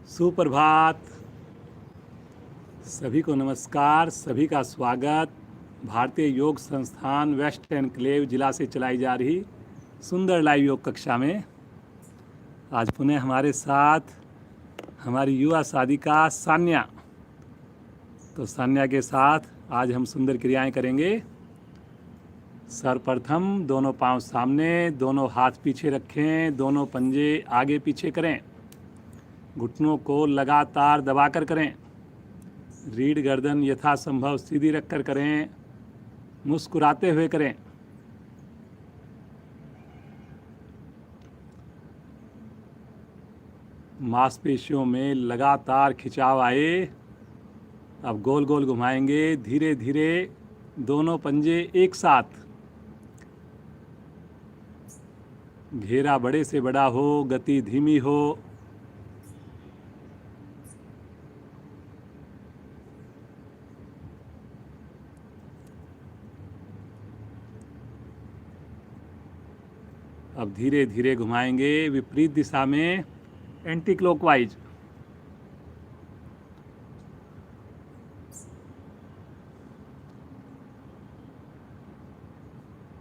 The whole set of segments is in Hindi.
सुप्रभात। सभी को नमस्कार, सभी का स्वागत। भारतीय योग संस्थान वेस्ट एनक्लेव जिला से चलाई जा रही सुंदर लाइव योग कक्षा में आज पुनः हमारे साथ हमारी युवा साधिका सान्या। तो सान्या के साथ आज हम सुंदर क्रियाएं करेंगे। सर्वप्रथम दोनों पांव सामने, दोनों हाथ पीछे रखें, दोनों पंजे आगे पीछे करें, घुटनों को लगातार दबाकर करें, रीढ़ गर्दन यथासंभव सीधी रखकर करें, मुस्कुराते हुए करें। मांसपेशियों में लगातार खिंचाव आए। अब गोल गोल घुमाएंगे, धीरे धीरे दोनों पंजे एक साथ। घेरा बड़े से बड़ा हो, गति धीमी हो। अब धीरे धीरे घुमाएंगे विपरीत दिशा में, एंटी क्लॉकवाइज।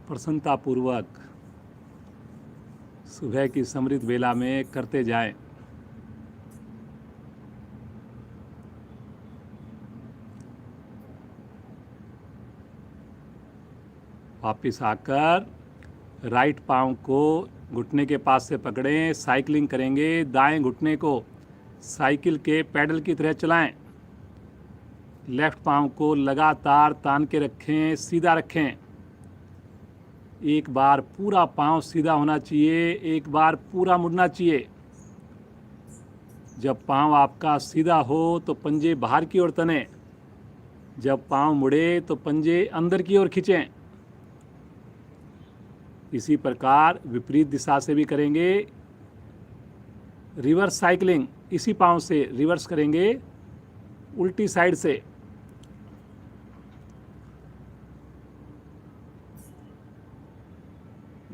प्रसन्नतापूर्वक सुबह की समृद्ध बेला में करते जाएं। वापिस आकर राइट पांव को घुटने के पास से पकड़ें, साइकिलिंग करेंगे। दाएं घुटने को साइकिल के पैडल की तरह चलाएं। लेफ्ट पांव को लगातार तान के रखें, सीधा रखें। एक बार पूरा पांव सीधा होना चाहिए, एक बार पूरा मुड़ना चाहिए। जब पांव आपका सीधा हो तो पंजे बाहर की ओर तने, जब पांव मुड़े तो पंजे अंदर की ओर खींचें। इसी प्रकार विपरीत दिशा से भी करेंगे। रिवर्स साइकिलिंग, इसी पांव से रिवर्स करेंगे, उल्टी साइड से।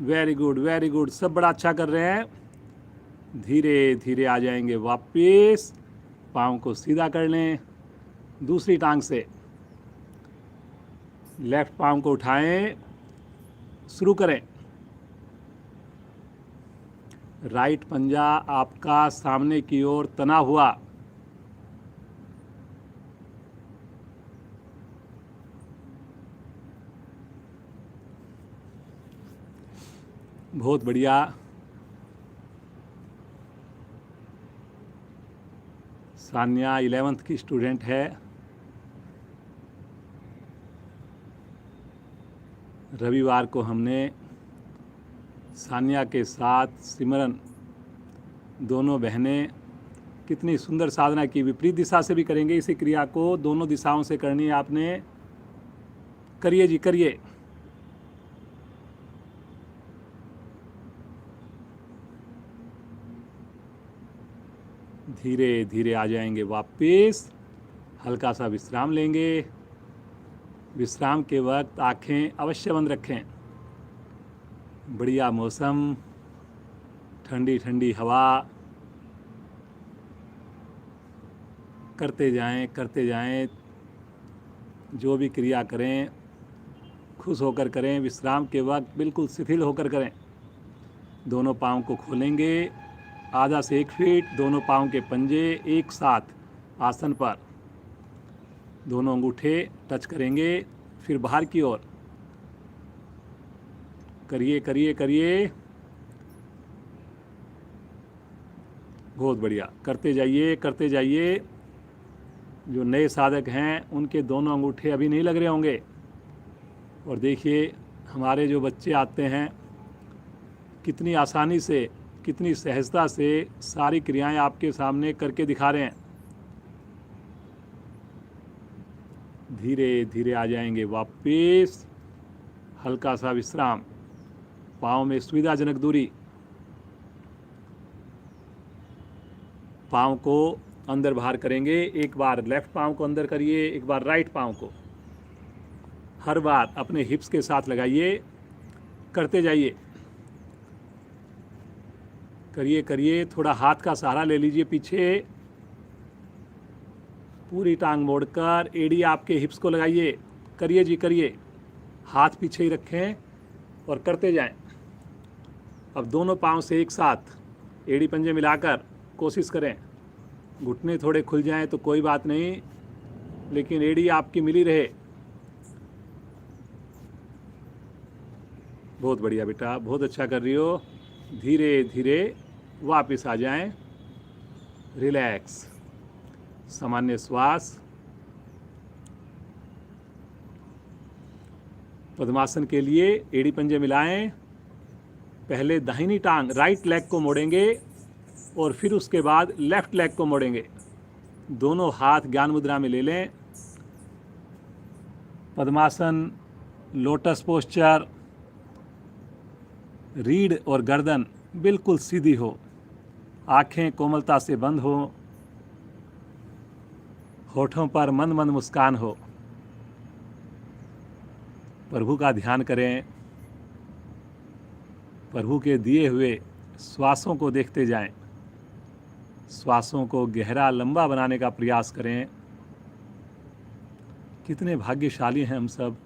वेरी गुड, वेरी गुड, सब बड़ा अच्छा कर रहे हैं। धीरे धीरे आ जाएंगे वापस। पांव को सीधा कर लें। दूसरी टांग से लेफ्ट पांव को उठाएं, शुरू करें। राइट पंजा आपका सामने की ओर तना हुआ। बहुत बढ़िया। सान्या 11th की स्टूडेंट है। रविवार को हमने सान्या के साथ सिमरन, दोनों बहनें कितनी सुंदर साधना की। विपरीत दिशा से भी करेंगे इसी क्रिया को, दोनों दिशाओं से करनी है आपने। करिए जी, करिए। धीरे धीरे आ जाएंगे वापस। हल्का सा विश्राम लेंगे। विश्राम के वक्त आंखें अवश्य बंद रखें। बढ़िया मौसम, ठंडी ठंडी हवा। करते जाएं, करते जाएं। जो भी क्रिया करें खुश होकर करें। विश्राम के वक्त बिल्कुल शिथिल होकर करें। दोनों पाँव को खोलेंगे आधा से 1 फीट। दोनों पाँव के पंजे एक साथ आसन पर। दोनों अंगूठे टच करेंगे, फिर बाहर की ओर। करिए करिए करिए। बहुत बढ़िया, करते जाइए, करते जाइए। जो नए साधक हैं उनके दोनों अंगूठे अभी नहीं लग रहे होंगे। और देखिए हमारे जो बच्चे आते हैं कितनी आसानी से, कितनी सहजता से सारी क्रियाएं आपके सामने करके दिखा रहे हैं। धीरे धीरे आ जाएंगे वापस। हल्का सा विश्राम। पाँव में सुविधाजनक दूरी। पाँव को अंदर बाहर करेंगे। एक बार लेफ्ट पाँव को अंदर करिए, एक बार राइट पाँव को। हर बार अपने हिप्स के साथ लगाइए। करते जाइए। करिए करिए। थोड़ा हाथ का सहारा ले लीजिए पीछे। पूरी टांग मोड़कर एड़ी आपके हिप्स को लगाइए, करिए जी करिए, हाथ पीछे ही रखें और करते जाएं। अब दोनों पाँव से एक साथ एड़ी पंजे मिलाकर कोशिश करें। घुटने थोड़े खुल जाएं तो कोई बात नहीं, लेकिन एड़ी आपकी मिली रहे। बहुत बढ़िया बेटा, बहुत अच्छा कर रही हो। धीरे धीरे वापस आ जाएं, रिलैक्स, सामान्य श्वास। पद्मासन के लिए एड़ी पंजे मिलाएं। पहले दाहिनी टांग राइट लेग को मोड़ेंगे और फिर उसके बाद लेफ्ट लेग को मोड़ेंगे। दोनों हाथ ज्ञान मुद्रा में ले लें। पद्मासन, लोटस पोस्चर, रीढ़ और गर्दन बिल्कुल सीधी हो, आंखें कोमलता से बंद हो, होठों पर मंद मंद मुस्कान हो। प्रभु का ध्यान करें, प्रभु के दिए हुए श्वासों को देखते जाएं, श्वासों को गहरा लंबा बनाने का प्रयास करें। कितने भाग्यशाली हैं हम सब।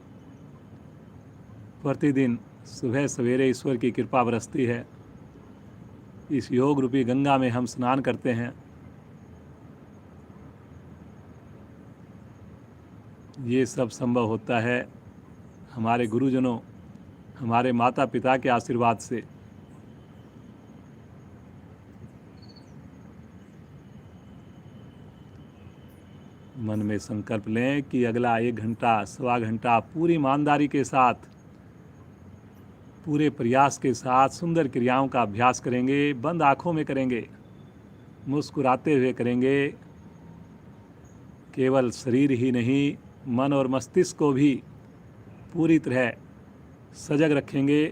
प्रतिदिन सुबह सवेरे ईश्वर की कृपा बरसती है। इस योग रूपी गंगा में हम स्नान करते हैं। ये सब संभव होता है हमारे गुरुजनों, हमारे माता पिता के आशीर्वाद से। मन में संकल्प लें कि अगला 1 घंटा, सवा घंटा पूरी ईमानदारी के साथ, पूरे प्रयास के साथ सुंदर क्रियाओं का अभ्यास करेंगे। बंद आँखों में करेंगे, मुस्कुराते हुए करेंगे। केवल शरीर ही नहीं, मन और मस्तिष्क को भी पूरी तरह सजग रखेंगे,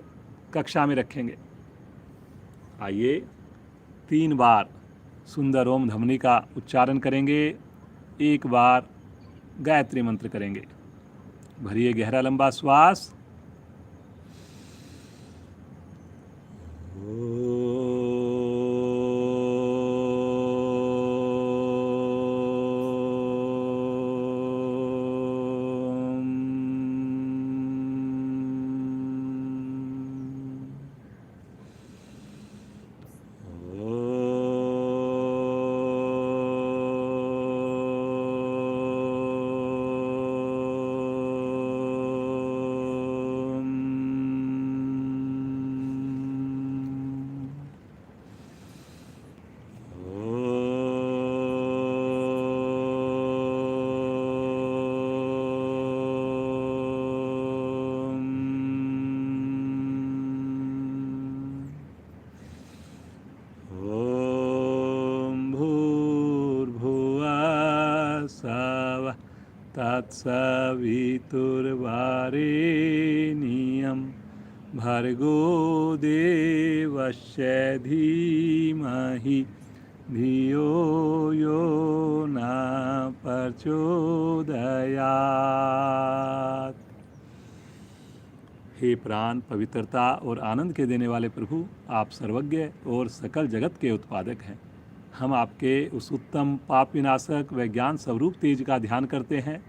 कक्षा में रखेंगे। आइए 3 बार सुंदर ओम ध्वनि का उच्चारण करेंगे, 1 बार गायत्री मंत्र करेंगे। भरिए गहरा लंबा श्वास। तत्सवितुर्वरेण्यं भर्गो देवस्य धीमहि धियो यो न प्रचोदयात्। हे प्राण, पवित्रता और आनंद के देने वाले प्रभु, आप सर्वज्ञ और सकल जगत के उत्पादक हैं। हम आपके उस उत्तम पाप विनाशक व ज्ञान स्वरूप तेज का ध्यान करते हैं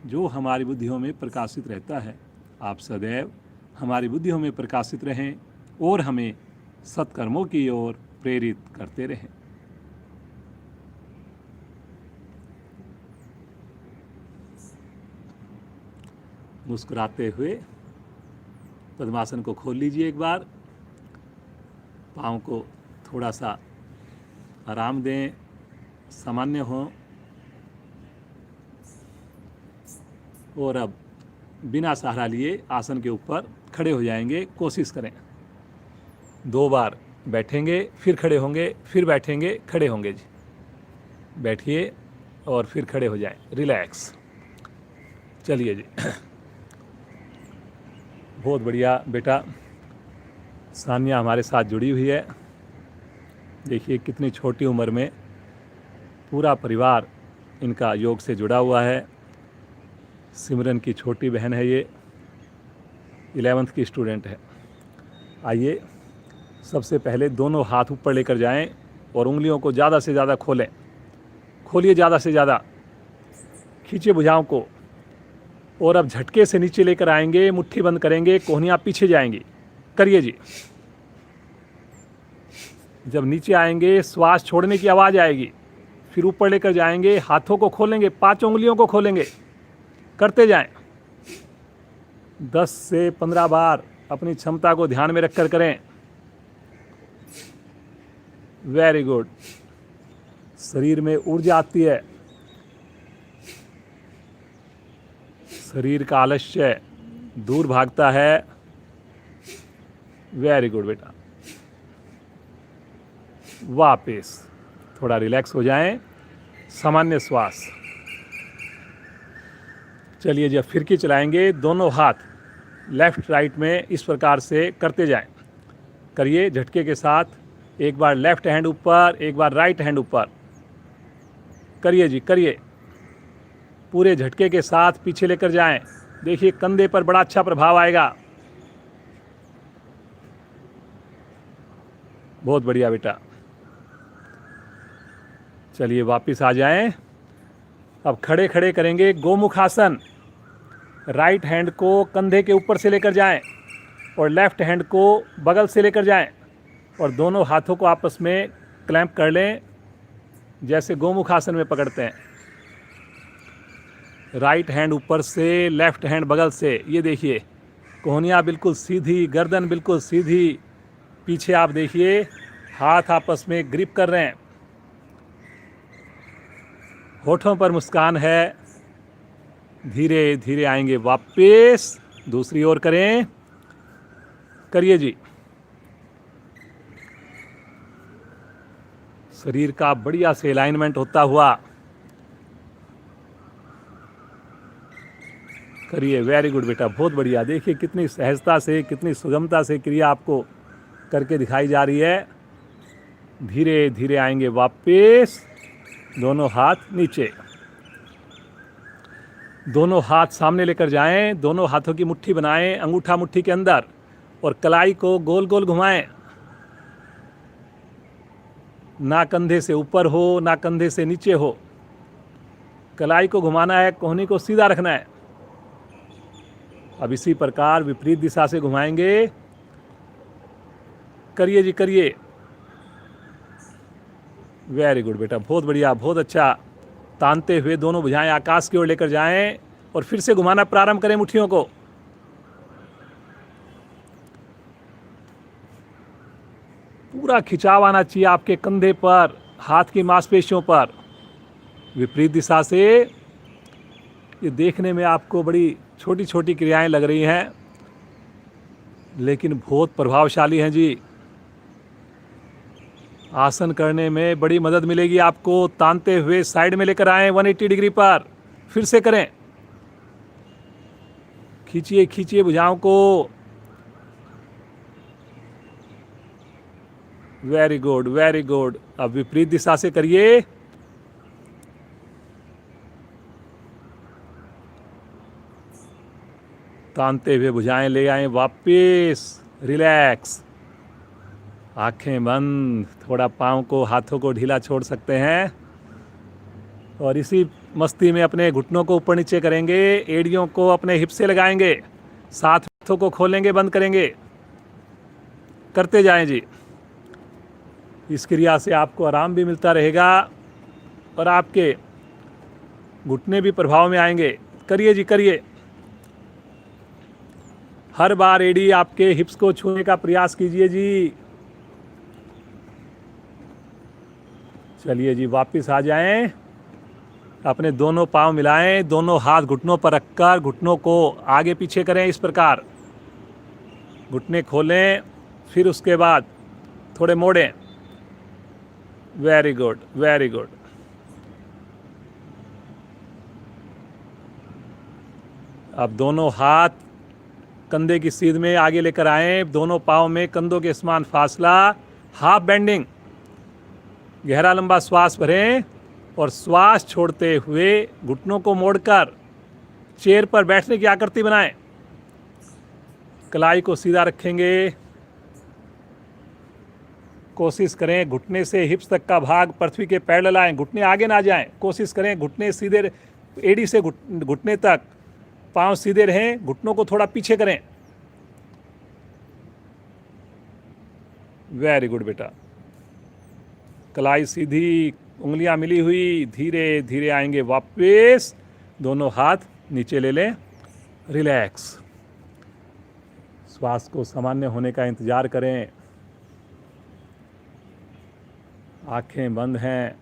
जो हमारी बुद्धियों में प्रकाशित रहता है। आप सदैव हमारी बुद्धियों में प्रकाशित रहें और हमें सत्कर्मों की ओर प्रेरित करते रहें। मुस्कुराते हुए पद्मासन को खोल लीजिए। एक बार पाँव को थोड़ा सा आराम दें, सामान्य हो। और अब बिना सहारा लिए आसन के ऊपर खड़े हो जाएंगे। कोशिश करें 2 बार बैठेंगे, फिर खड़े होंगे, फिर बैठेंगे, खड़े होंगे जी। बैठिए और फिर खड़े हो जाएं। रिलैक्स। चलिए जी। बहुत बढ़िया बेटा। सानिया हमारे साथ जुड़ी हुई है। देखिए कितनी छोटी उम्र में पूरा परिवार इनका योग से जुड़ा हुआ है। सिमरन की छोटी बहन है, ये 11th की स्टूडेंट है। आइए सबसे पहले दोनों हाथ ऊपर लेकर जाएं और उंगलियों को ज़्यादा से ज़्यादा खोलें। खोलिए ज़्यादा से ज़्यादा। खींचिए भुजाओं को और अब झटके से नीचे लेकर आएंगे, मुट्ठी बंद करेंगे, कोहनियाँ पीछे जाएंगी। करिए जी। जब नीचे आएंगे श्वास छोड़ने की आवाज़ आएगी, फिर ऊपर लेकर जाएंगे, हाथों को खोलेंगे, 5 उंगलियों को खोलेंगे। करते जाएं। 10 से 15 बार अपनी क्षमता को ध्यान में रखकर करें। Very good. शरीर में ऊर्जा आती है, शरीर का आलस्य दूर भागता है। वेरी गुड बेटा। वापस थोड़ा रिलैक्स हो जाएं, सामान्य श्वास। चलिए जब फिरकी चलाएंगे, दोनों हाथ लेफ्ट राइट में इस प्रकार से करते जाएं। करिए झटके के साथ, एक बार लेफ्ट हैंड ऊपर, एक बार राइट हैंड ऊपर। करिए जी, करिए। पूरे झटके के साथ पीछे लेकर जाएं। देखिए कंधे पर बड़ा अच्छा प्रभाव आएगा। बहुत बढ़िया बेटा। चलिए वापस आ जाएं। अब खड़े खड़े करेंगे गोमुख आसन। राइट हैंड को कंधे के ऊपर से लेकर जाएं और लेफ्ट हैंड को बगल से लेकर जाएं और दोनों हाथों को आपस में क्लैंप कर लें, जैसे गोमुख आसन में पकड़ते हैं। राइट हैंड ऊपर से, लेफ्ट हैंड बगल से। ये देखिए कोहनियाँ बिल्कुल सीधी, गर्दन बिल्कुल सीधी। पीछे आप देखिए हाथ आपस में ग्रिप कर रहे हैं, होठों पर मुस्कान है। धीरे धीरे आएंगे वापस, दूसरी ओर करें। करिए जी। शरीर का बढ़िया से अलाइनमेंट होता हुआ करिए। वेरी गुड बेटा, बहुत बढ़िया। देखिए कितनी सहजता से, कितनी सुगमता से क्रिया आपको करके दिखाई जा रही है। धीरे धीरे आएंगे वापस, दोनों हाथ नीचे। दोनों हाथ सामने लेकर जाएं, दोनों हाथों की मुट्ठी बनाएं, अंगूठा मुट्ठी के अंदर, और कलाई को गोल गोल घुमाएं। ना कंधे से ऊपर हो, ना कंधे से नीचे हो। कलाई को घुमाना है, कोहनी को सीधा रखना है। अब इसी प्रकार विपरीत दिशा से घुमाएंगे। करिए जी, करिए। वेरी गुड बेटा, बहुत बढ़िया, बहुत अच्छा। तानते हुए दोनों भुजाएं आकाश की ओर लेकर जाएं और फिर से घुमाना प्रारंभ करें मुट्ठियों को। पूरा खिंचाव आना चाहिए आपके कंधे पर, हाथ की मांसपेशियों पर। विपरीत दिशा से ये देखने में आपको बड़ी छोटी छोटी क्रियाएं लग रही हैं, लेकिन बहुत प्रभावशाली हैं जी। आसन करने में बड़ी मदद मिलेगी आपको। तानते हुए साइड में लेकर आएं 180 डिग्री पर। फिर से करें। खींचिए खींचिए भुजाओं को। Very good, very good. अब विपरीत दिशा से करिए। तानते हुए भुजाएं ले आएं वापस। रिलैक्स, आंखें बंद। थोड़ा पाँव को, हाथों को ढीला छोड़ सकते हैं और इसी मस्ती में अपने घुटनों को ऊपर नीचे करेंगे। एड़ियों को अपने हिप से लगाएंगे, साथ हाथों को खोलेंगे, बंद करेंगे। करते जाएं जी। इस क्रिया से आपको आराम भी मिलता रहेगा और आपके घुटने भी प्रभाव में आएंगे। करिए जी, करिए। हर बार एड़ी आपके हिप्स को छूने का प्रयास कीजिए जी। चलिए जी, वापस आ जाएं। अपने दोनों पांव मिलाएं, दोनों हाथ घुटनों पर रखकर घुटनों को आगे पीछे करें। इस प्रकार घुटने खोलें, फिर उसके बाद थोड़े मोड़ें। Very good, very good. अब दोनों हाथ कंधे की सीध में आगे लेकर आएं, दोनों पाँव में कंधों के समान फासला। Half bending. गहरा लंबा श्वास भरें और श्वास छोड़ते हुए घुटनों को मोड़कर चेयर पर बैठने की आकृति बनाएं। कलाई को सीधा रखेंगे। कोशिश करें घुटने से हिप्स तक का भाग पृथ्वी के पैरेलल आएं, घुटने आगे ना जाएं। कोशिश करें घुटने सीधे एड़ी से घुटने तक पांव सीधे रहें, घुटनों को थोड़ा पीछे करें। वेरी गुड बेटा। कलाई सीधी, उंगलियां मिली हुई, धीरे धीरे आएंगे वापस, दोनों हाथ नीचे ले लें, रिलैक्स। श्वास को सामान्य होने का इंतजार करें। आंखें बंद हैं।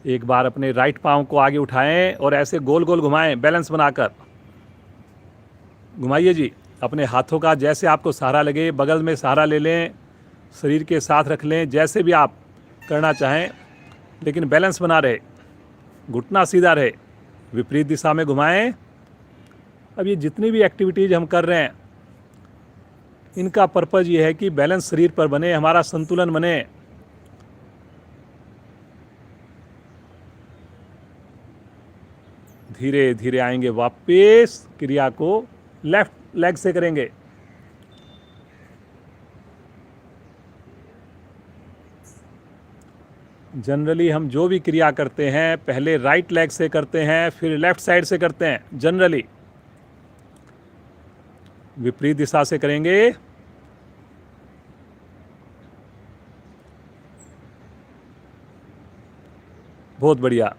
एक बार अपने राइट पांव को आगे उठाएं और ऐसे गोल गोल घुमाएं, बैलेंस बनाकर घुमाइए जी। अपने हाथों का जैसे आपको सहारा लगे, बगल में सहारा ले लें, शरीर के साथ रख लें, जैसे भी आप करना चाहें, लेकिन बैलेंस बना रहे, घुटना सीधा रहे। विपरीत दिशा में घुमाएं। अब ये जितनी भी एक्टिविटीज हम कर रहे हैं, इनका पर्पज़ ये है कि बैलेंस शरीर पर बने, हमारा संतुलन बने। धीरे धीरे आएंगे वापस, क्रिया को लेफ्ट लेग से करेंगे। जनरली हम जो भी क्रिया करते हैं पहले राइट लेग से करते हैं, फिर लेफ्ट साइड से करते हैं जनरली। विपरीत दिशा से करेंगे। बहुत बढ़िया।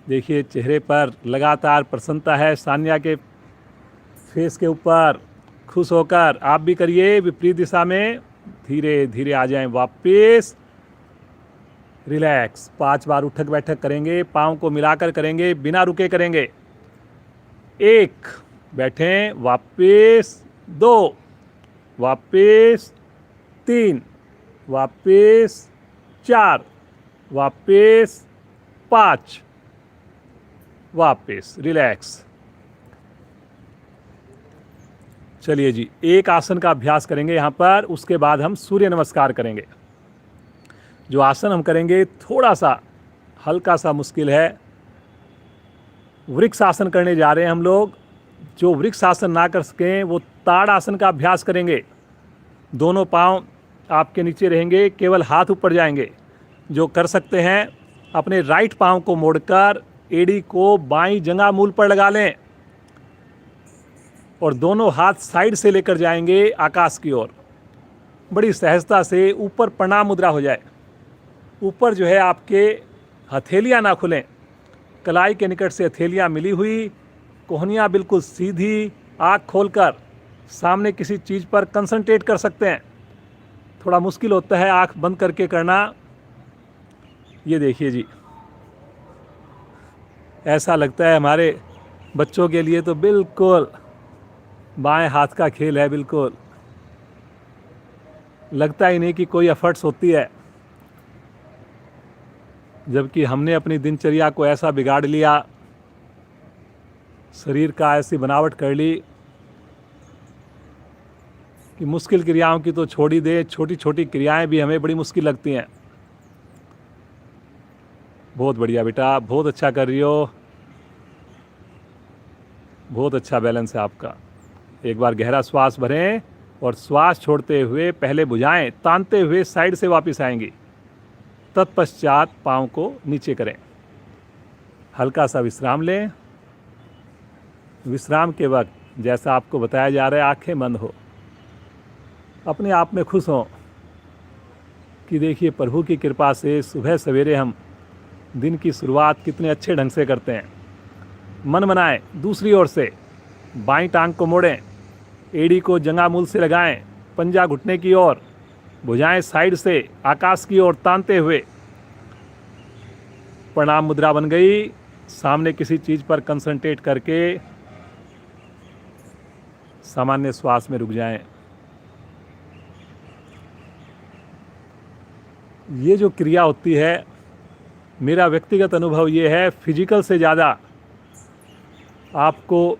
देखिए चेहरे पर लगातार प्रसन्नता है सान्या के फेस के ऊपर। खुश होकर आप भी करिए। विपरीत दिशा में धीरे धीरे आ जाएं वापस, रिलैक्स। 5 बार उठक बैठक करेंगे, पाँव को मिलाकर करेंगे, बिना रुके करेंगे। 1, बैठें, वापस 2, वापस 3, वापस 4, वापस 5, वापस, रिलैक्स। चलिए जी, एक आसन का अभ्यास करेंगे यहाँ पर, उसके बाद हम सूर्य नमस्कार करेंगे। जो आसन हम करेंगे थोड़ा सा हल्का सा मुश्किल है। वृक्ष आसन करने जा रहे हैं हम लोग। जो वृक्ष आसन ना कर सकें वो ताड़ आसन का अभ्यास करेंगे। दोनों पांव आपके नीचे रहेंगे, केवल हाथ ऊपर जाएंगे। जो कर सकते हैं अपने राइट पांव को मोड़कर एड़ी को बाईं जंघा मूल पर लगा लें और दोनों हाथ साइड से लेकर जाएंगे आकाश की ओर। बड़ी सहजता से ऊपर प्रणाम मुद्रा हो जाए। ऊपर जो है आपके हथेलियां ना खुलें, कलाई के निकट से हथेलियां मिली हुई, कोहनियां बिल्कुल सीधी, आँख खोलकर सामने किसी चीज़ पर कंसंट्रेट कर सकते हैं। थोड़ा मुश्किल होता है आँख बंद करके करना। ये देखिए जी, ऐसा लगता है हमारे बच्चों के लिए तो बिल्कुल बाएं हाथ का खेल है। बिल्कुल लगता ही नहीं कि कोई एफर्ट्स होती है, जबकि हमने अपनी दिनचर्या को ऐसा बिगाड़ लिया, शरीर का ऐसी बनावट कर ली कि मुश्किल क्रियाओं की तो छोड़ ही दे, छोटी छोटी क्रियाएं भी हमें बड़ी मुश्किल लगती हैं। बहुत बढ़िया बेटा, बहुत अच्छा कर रही हो, बहुत अच्छा बैलेंस है आपका। एक बार गहरा श्वास भरें और श्वास छोड़ते हुए पहले भुजाएं तानते हुए साइड से वापस आएंगी। तत्पश्चात पाँव को नीचे करें। हल्का सा विश्राम लें। विश्राम के वक्त जैसा आपको बताया जा रहा है, आंखें बंद हो, अपने आप में खुश हों कि देखिए प्रभु की कृपा से सुबह सवेरे हम दिन की शुरुआत कितने अच्छे ढंग से करते हैं। मन बनाएं। दूसरी ओर से बाईं टांग को मोड़ें, एड़ी को जंघा मूल से लगाएं, पंजा घुटने की ओर, भुजाएं साइड से आकाश की ओर तानते हुए। प्रणाम मुद्रा बन गई। सामने किसी चीज़ पर कंसंट्रेट करके सामान्य श्वास में रुक जाएं। ये जो क्रिया होती है, मेरा व्यक्तिगत अनुभव ये है, फिजिकल से ज़्यादा आपको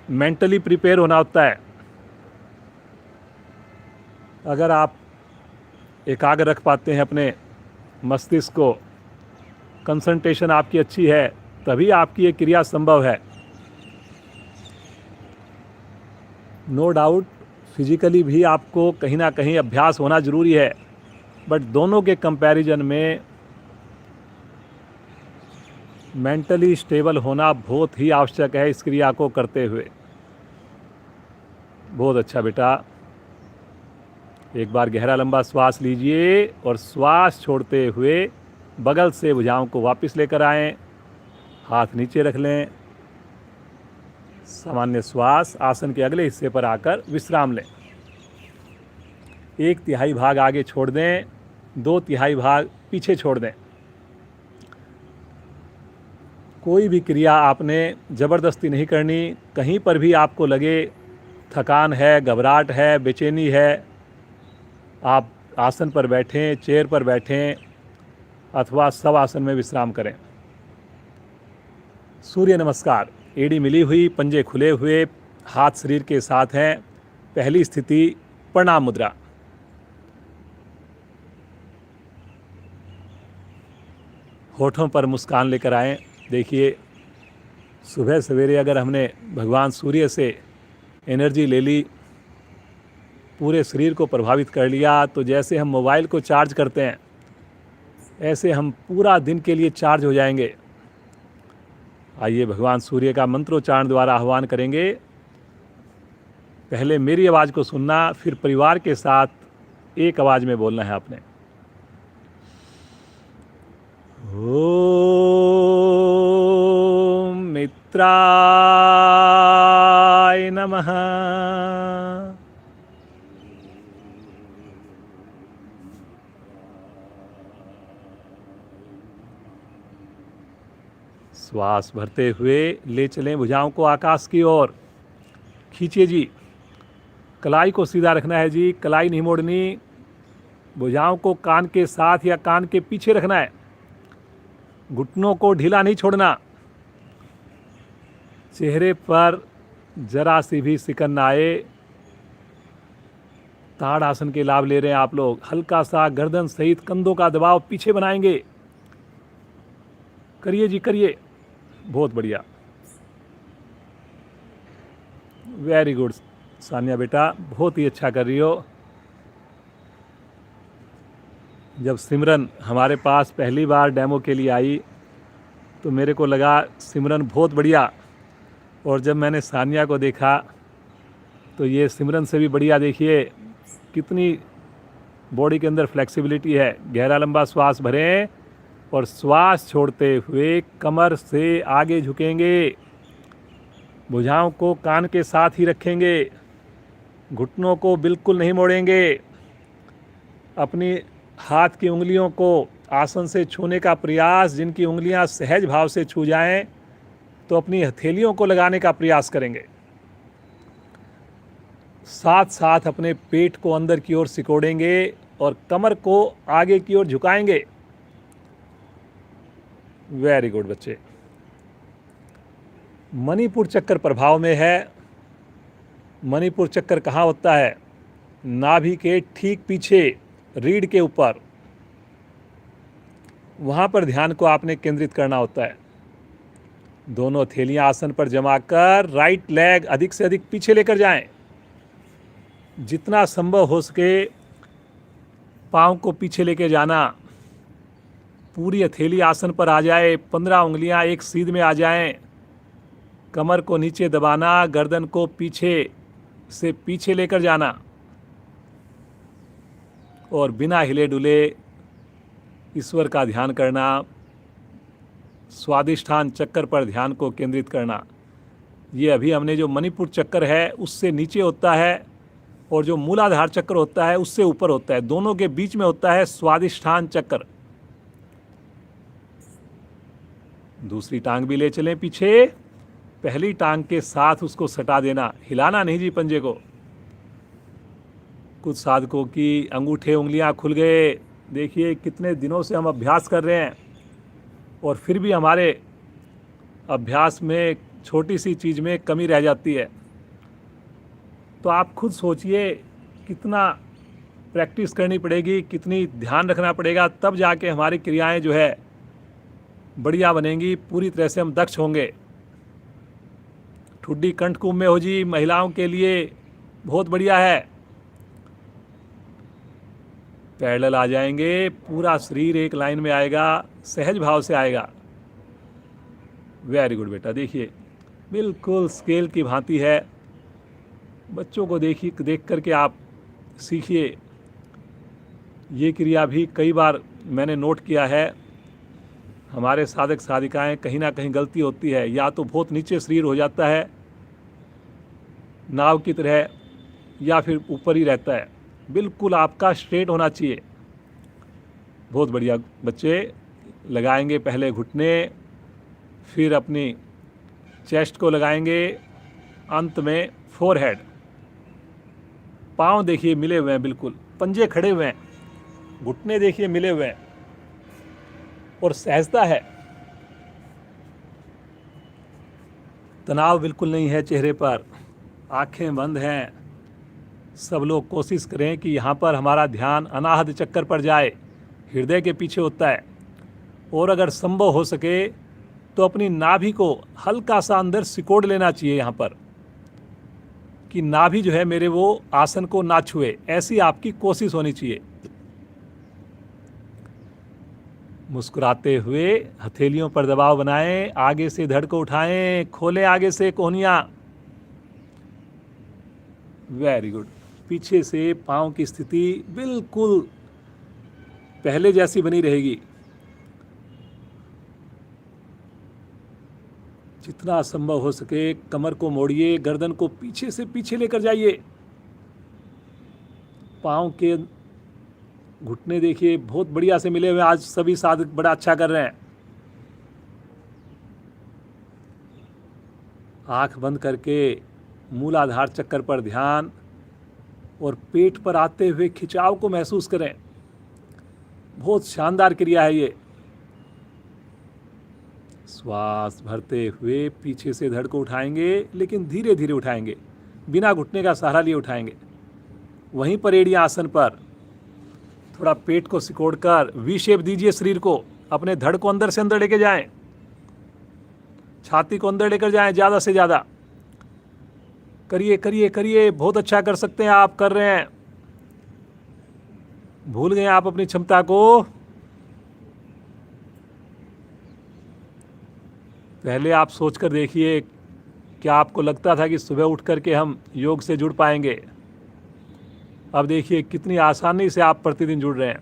मेंटली प्रिपेयर होना होता है। अगर आप एकाग्र रख पाते हैं अपने मस्तिष्क को, कंसंट्रेशन आपकी अच्छी है, तभी आपकी ये क्रिया संभव है। नो डाउट फिजिकली भी आपको कहीं ना कहीं अभ्यास होना ज़रूरी है। बट दोनों के कंपैरिजन में मेंटली स्टेबल होना बहुत ही आवश्यक है इस क्रिया को करते हुए। बहुत अच्छा बेटा, एक बार गहरा लंबा श्वास लीजिए और श्वास छोड़ते हुए बगल से भुजाओं को वापस लेकर आएं, हाथ नीचे रख लें, सामान्य श्वास आसन के अगले हिस्से पर आकर विश्राम लें। 1/3 भाग आगे छोड़ दें, 2/3 भाग पीछे छोड़ दें। कोई भी क्रिया आपने ज़बरदस्ती नहीं करनी। कहीं पर भी आपको लगे थकान है, घबराहट है, बेचैनी है, आप आसन पर बैठें, चेयर पर बैठें अथवा सब आसन में विश्राम करें। सूर्य नमस्कार। एड़ी मिली हुई, पंजे खुले हुए, हाथ शरीर के साथ हैं। पहली स्थिति प्रणाम मुद्रा। होठों पर मुस्कान लेकर आएं। देखिए, सुबह सवेरे अगर हमने भगवान सूर्य से एनर्जी ले ली, पूरे शरीर को प्रभावित कर लिया, तो जैसे हम मोबाइल को चार्ज करते हैं ऐसे हम पूरा दिन के लिए चार्ज हो जाएंगे। आइए भगवान सूर्य का मंत्रोच्चारण द्वारा आह्वान करेंगे। पहले मेरी आवाज़ को सुनना, फिर परिवार के साथ एक आवाज़ में बोलना है आपने। ओम मित्राय नमः। श्वास भरते हुए ले चलें भुजाओं को आकाश की ओर। खींचिए जी, कलाई को सीधा रखना है जी, कलाई नहीं मोड़नी। भुजाओं को कान के साथ या कान के पीछे रखना है। घुटनों को ढीला नहीं छोड़ना। चेहरे पर जरा सी भी सिकन ना आए। ताड़ आसन के लाभ ले रहे हैं आप लोग। हल्का सा गर्दन सहित कंधों का दबाव पीछे बनाएंगे। करिए जी, करिए। बहुत बढ़िया, वेरी गुड सानिया बेटा, बहुत ही अच्छा कर रही हो। जब सिमरन हमारे पास पहली बार डेमो के लिए आई तो मेरे को लगा सिमरन बहुत बढ़िया, और जब मैंने सानिया को देखा तो ये सिमरन से भी बढ़िया। देखिए कितनी बॉडी के अंदर फ्लेक्सिबिलिटी है। गहरा लंबा श्वास भरें और श्वास छोड़ते हुए कमर से आगे झुकेंगे। भुजाओं को कान के साथ ही रखेंगे। घुटनों को बिल्कुल नहीं मोड़ेंगे। अपनी हाथ की उंगलियों को आसन से छूने का प्रयास, जिनकी उंगलियां सहज भाव से छू जाएं तो अपनी हथेलियों को लगाने का प्रयास करेंगे। साथ साथ अपने पेट को अंदर की ओर सिकोड़ेंगे और कमर को आगे की ओर झुकाएंगे। वेरी गुड बच्चे। मणिपुर चक्कर प्रभाव में है। मणिपुर चक्कर कहाँ होता है? नाभि के ठीक पीछे, रीढ़ के ऊपर। वहाँ पर ध्यान को आपने केंद्रित करना होता है। दोनों हथेलियां आसन पर जमा कर राइट लेग अधिक से अधिक पीछे लेकर जाएं। जितना संभव हो सके पाँव को पीछे लेके जाना। पूरी हथेली आसन पर आ जाए, 15 उंगलियां एक सीध में आ जाएं। कमर को नीचे दबाना, गर्दन को पीछे से पीछे लेकर जाना और बिना हिले डुले ईश्वर का ध्यान करना। स्वादिष्ठान चक्कर पर ध्यान को केंद्रित करना। ये अभी हमने जो मणिपुर चक्कर है उससे नीचे होता है और जो मूलाधार चक्र होता है उससे ऊपर होता है। दोनों के बीच में होता है स्वादिष्ठान चक्कर। दूसरी टांग भी ले चलें पीछे। पहली टांग के साथ उसको सटा देना, हिलाना नहीं जी पंजे को। कुछ साधकों की अंगूठे उंगलियां खुल गए। देखिए कितने दिनों से हम अभ्यास कर रहे हैं और फिर भी हमारे अभ्यास में छोटी सी चीज़ में कमी रह जाती है। तो आप खुद सोचिए कितना प्रैक्टिस करनी पड़ेगी, कितनी ध्यान रखना पड़ेगा, तब जाके हमारी क्रियाएं जो है बढ़िया बनेंगी। पूरी तरह से हम दक्ष होंगे। ठुड्डी कंठ कुंभ में हो जी, महिलाओं के लिए बहुत बढ़िया है। पैरेलल आ जाएंगे, पूरा शरीर एक लाइन में आएगा, सहज भाव से आएगा। वेरी गुड बेटा, देखिए बिल्कुल स्केल की भांति है। बच्चों को देख करके आप सीखिए। ये क्रिया भी कई बार मैंने नोट किया है, हमारे साधक साधिकाएं कहीं ना कहीं गलती होती है, या तो बहुत नीचे शरीर हो जाता है नाव की तरह, या फिर ऊपर ही रहता है। बिल्कुल आपका स्ट्रेट होना चाहिए। बहुत बढ़िया बच्चे, लगाएंगे पहले घुटने, फिर अपनी चेस्ट को लगाएंगे, अंत में फोरहेड। पाँव देखिए मिले हुए हैं, बिल्कुल पंजे खड़े हुए हैं, घुटने देखिए मिले हुए हैं और सहजता है। तनाव बिल्कुल नहीं है चेहरे पर, आंखें बंद हैं। सब लोग कोशिश करें कि यहाँ पर हमारा ध्यान अनाहत चक्कर पर जाए, हृदय के पीछे होता है। और अगर संभव हो सके तो अपनी नाभि को हल्का सा अंदर सिकोड़ लेना चाहिए यहाँ पर, कि नाभि जो है मेरे वो आसन को ना छुए, ऐसी आपकी कोशिश होनी चाहिए। मुस्कुराते हुए हथेलियों पर दबाव बनाएं, आगे से धड़ को उठाएं, खोलें आगे से कोहनियां। Very good. पीछे से पांव की स्थिति बिल्कुल पहले जैसी बनी रहेगी। जितना संभव हो सके कमर को मोड़िए, गर्दन को पीछे से पीछे लेकर जाइए। पांव के घुटने देखिए बहुत बढ़िया से मिले हुए, आज सभी साधक बड़ा अच्छा कर रहे हैं। आंख बंद करके मूलाधार चक्कर पर ध्यान और पेट पर आते हुए खिंचाव को महसूस करें। बहुत शानदार क्रिया है ये। श्वास भरते हुए पीछे से धड़ को उठाएंगे, लेकिन धीरे धीरे उठाएंगे, बिना घुटने का सहारा लिए उठाएंगे। वहीं पर एड़ी आसन पर थोड़ा पेट को सिकोड़कर वी शेप दीजिए शरीर को, अपने धड़ को अंदर से अंदर लेके जाएं, छाती को अंदर लेकर जाएं, ज़्यादा से ज़्यादा करिए करिए करिए। बहुत अच्छा कर सकते हैं आप, कर रहे हैं। भूल गए आप अपनी क्षमता को। पहले आप सोचकर देखिए, क्या आपको लगता था कि सुबह उठ करके हम योग से जुड़ पाएंगे? अब देखिए कितनी आसानी से आप प्रतिदिन जुड़ रहे हैं।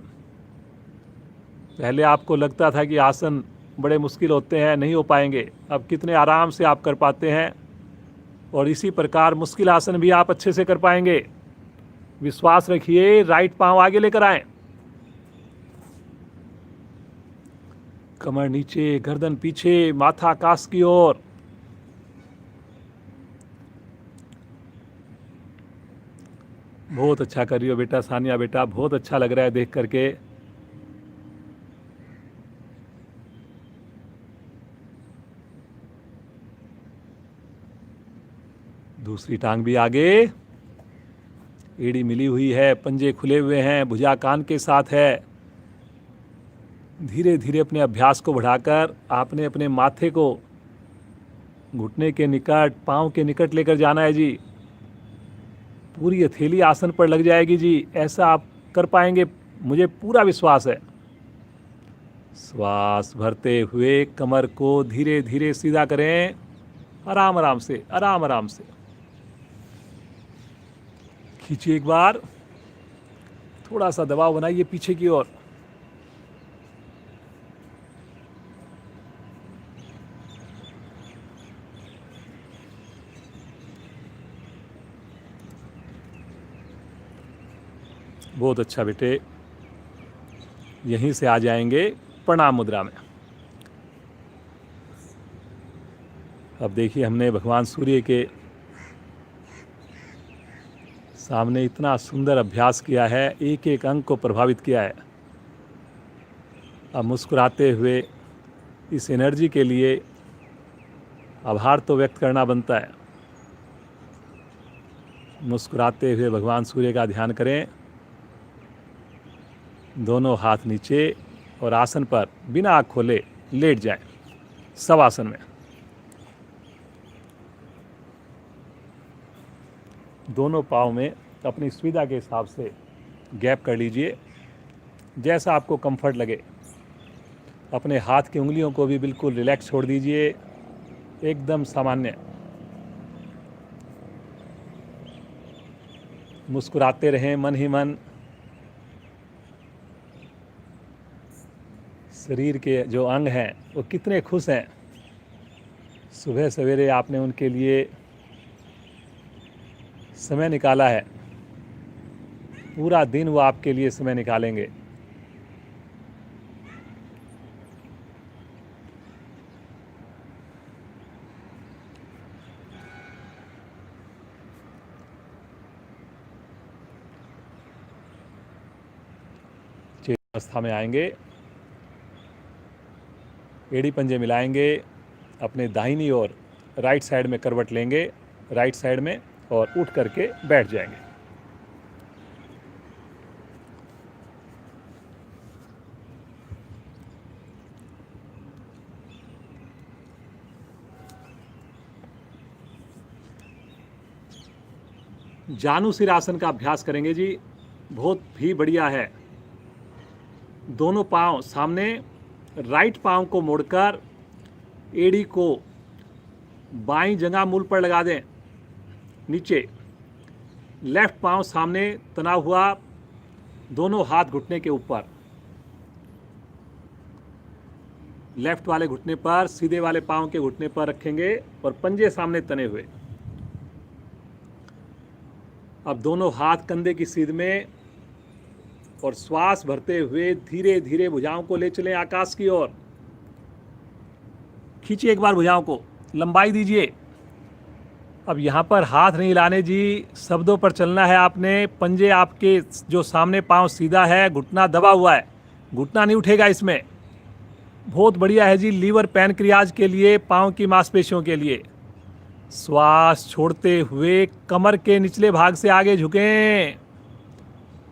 पहले आपको लगता था कि आसन बड़े मुश्किल होते हैं, नहीं हो पाएंगे, अब कितने आराम से आप कर पाते हैं। और इसी प्रकार मुश्किल आसन भी आप अच्छे से कर पाएंगे। विश्वास रखिए। राइट पांव आगे लेकर आएं, कमर नीचे, गर्दन पीछे, माथा आकाश की ओर। बहुत अच्छा कर रही हो बेटा सानिया, बेटा बहुत अच्छा लग रहा है देख करके। दूसरी टांग भी आगे, एड़ी मिली हुई है, पंजे खुले हुए हैं, भुजा कान के साथ है। धीरे धीरे अपने अभ्यास को बढ़ाकर आपने अपने माथे को घुटने के निकट, पांव के निकट लेकर जाना है जी। पूरी हथेली आसन पर लग जाएगी जी, ऐसा आप कर पाएंगे, मुझे पूरा विश्वास है। श्वास भरते हुए कमर को धीरे धीरे सीधा करें, आराम आराम से, आराम आराम से खींचिए। एक बार थोड़ा सा दबाव बनाइए पीछे की ओर। बहुत अच्छा बेटे, यहीं से आ जाएंगे प्रणाम मुद्रा में। अब देखिए हमने भगवान सूर्य के सामने इतना सुंदर अभ्यास किया है, एक एक अंग को प्रभावित किया है। अब मुस्कुराते हुए इस एनर्जी के लिए आभार तो व्यक्त करना बनता है। मुस्कुराते हुए भगवान सूर्य का ध्यान करें, दोनों हाथ नीचे और आसन पर बिना आँख खोले लेट जाएं, शवासन में। दोनों पाँव में अपनी सुविधा के हिसाब से गैप कर लीजिए जैसा आपको कंफर्ट लगे। अपने हाथ की उंगलियों को भी बिल्कुल रिलैक्स छोड़ दीजिए, एकदम सामान्य। मुस्कुराते रहें मन ही मन। शरीर के जो अंग हैं वो कितने खुश हैं। सुबह सवेरे आपने उनके लिए समय निकाला है, पूरा दिन वो आपके लिए समय निकालेंगे। चेत अवस्था में आएंगे, एड़ी पंजे मिलाएंगे, अपने दाहिनी ओर राइट साइड में करवट लेंगे, राइट साइड में, और उठ करके बैठ जाएंगे। जानुसिर आसन का अभ्यास करेंगे जी, बहुत ही बढ़िया है। दोनों पांव सामने, राइट पांव को मोड़कर एड़ी को बाईं जंघा मूल पर लगा दें, नीचे। लेफ्ट पांव सामने तना हुआ, दोनों हाथ घुटने के ऊपर। लेफ्ट वाले घुटने पर, सीधे वाले पांव के घुटने पर रखेंगे और पंजे सामने तने हुए। अब दोनों हाथ कंधे की सीध में, और श्वास भरते हुए धीरे धीरे भुजाओं को ले चलें आकाश की ओर। खींचिए एक बार भुजाओं को, लंबाई दीजिए। अब यहाँ पर हाथ नहीं हिलाने जी, शब्दों पर चलना है आपने। पंजे आपके जो सामने पांव सीधा है, घुटना दबा हुआ है, घुटना नहीं उठेगा इसमें। बहुत बढ़िया है जी, लीवर पैनक्रियाज के लिए, पांव की मांसपेशियों के लिए। श्वास छोड़ते हुए कमर के निचले भाग से आगे झुकें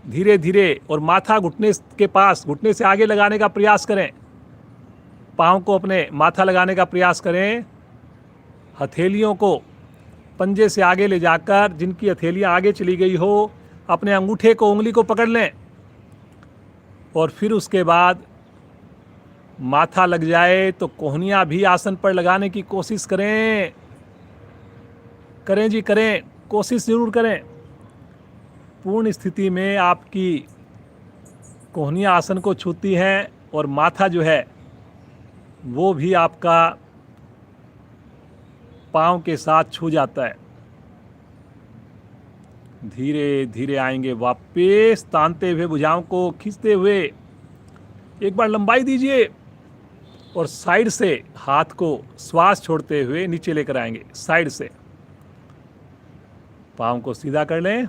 धीरे धीरे, और माथा घुटने के पास, घुटने से आगे लगाने का प्रयास करें। पांव को अपने माथा लगाने का प्रयास करें। हथेलियों को पंजे से आगे ले जाकर, जिनकी हथेलियां आगे चली गई हो, अपने अंगूठे को, उंगली को पकड़ लें, और फिर उसके बाद माथा लग जाए तो कोहनियां भी आसन पर लगाने की कोशिश करें। करें जी, करें, कोशिश जरूर करें। पूर्ण स्थिति में आपकी कोहनियां आसन को छूती हैं, और माथा जो है वो भी आपका पांव के साथ छू जाता है। धीरे धीरे आएंगे वापस, तानते हुए भुजाओं को खींचते हुए। एक बार लंबाई दीजिए, और साइड से हाथ को श्वास छोड़ते हुए नीचे लेकर आएंगे, साइड से। पांव को सीधा कर लें,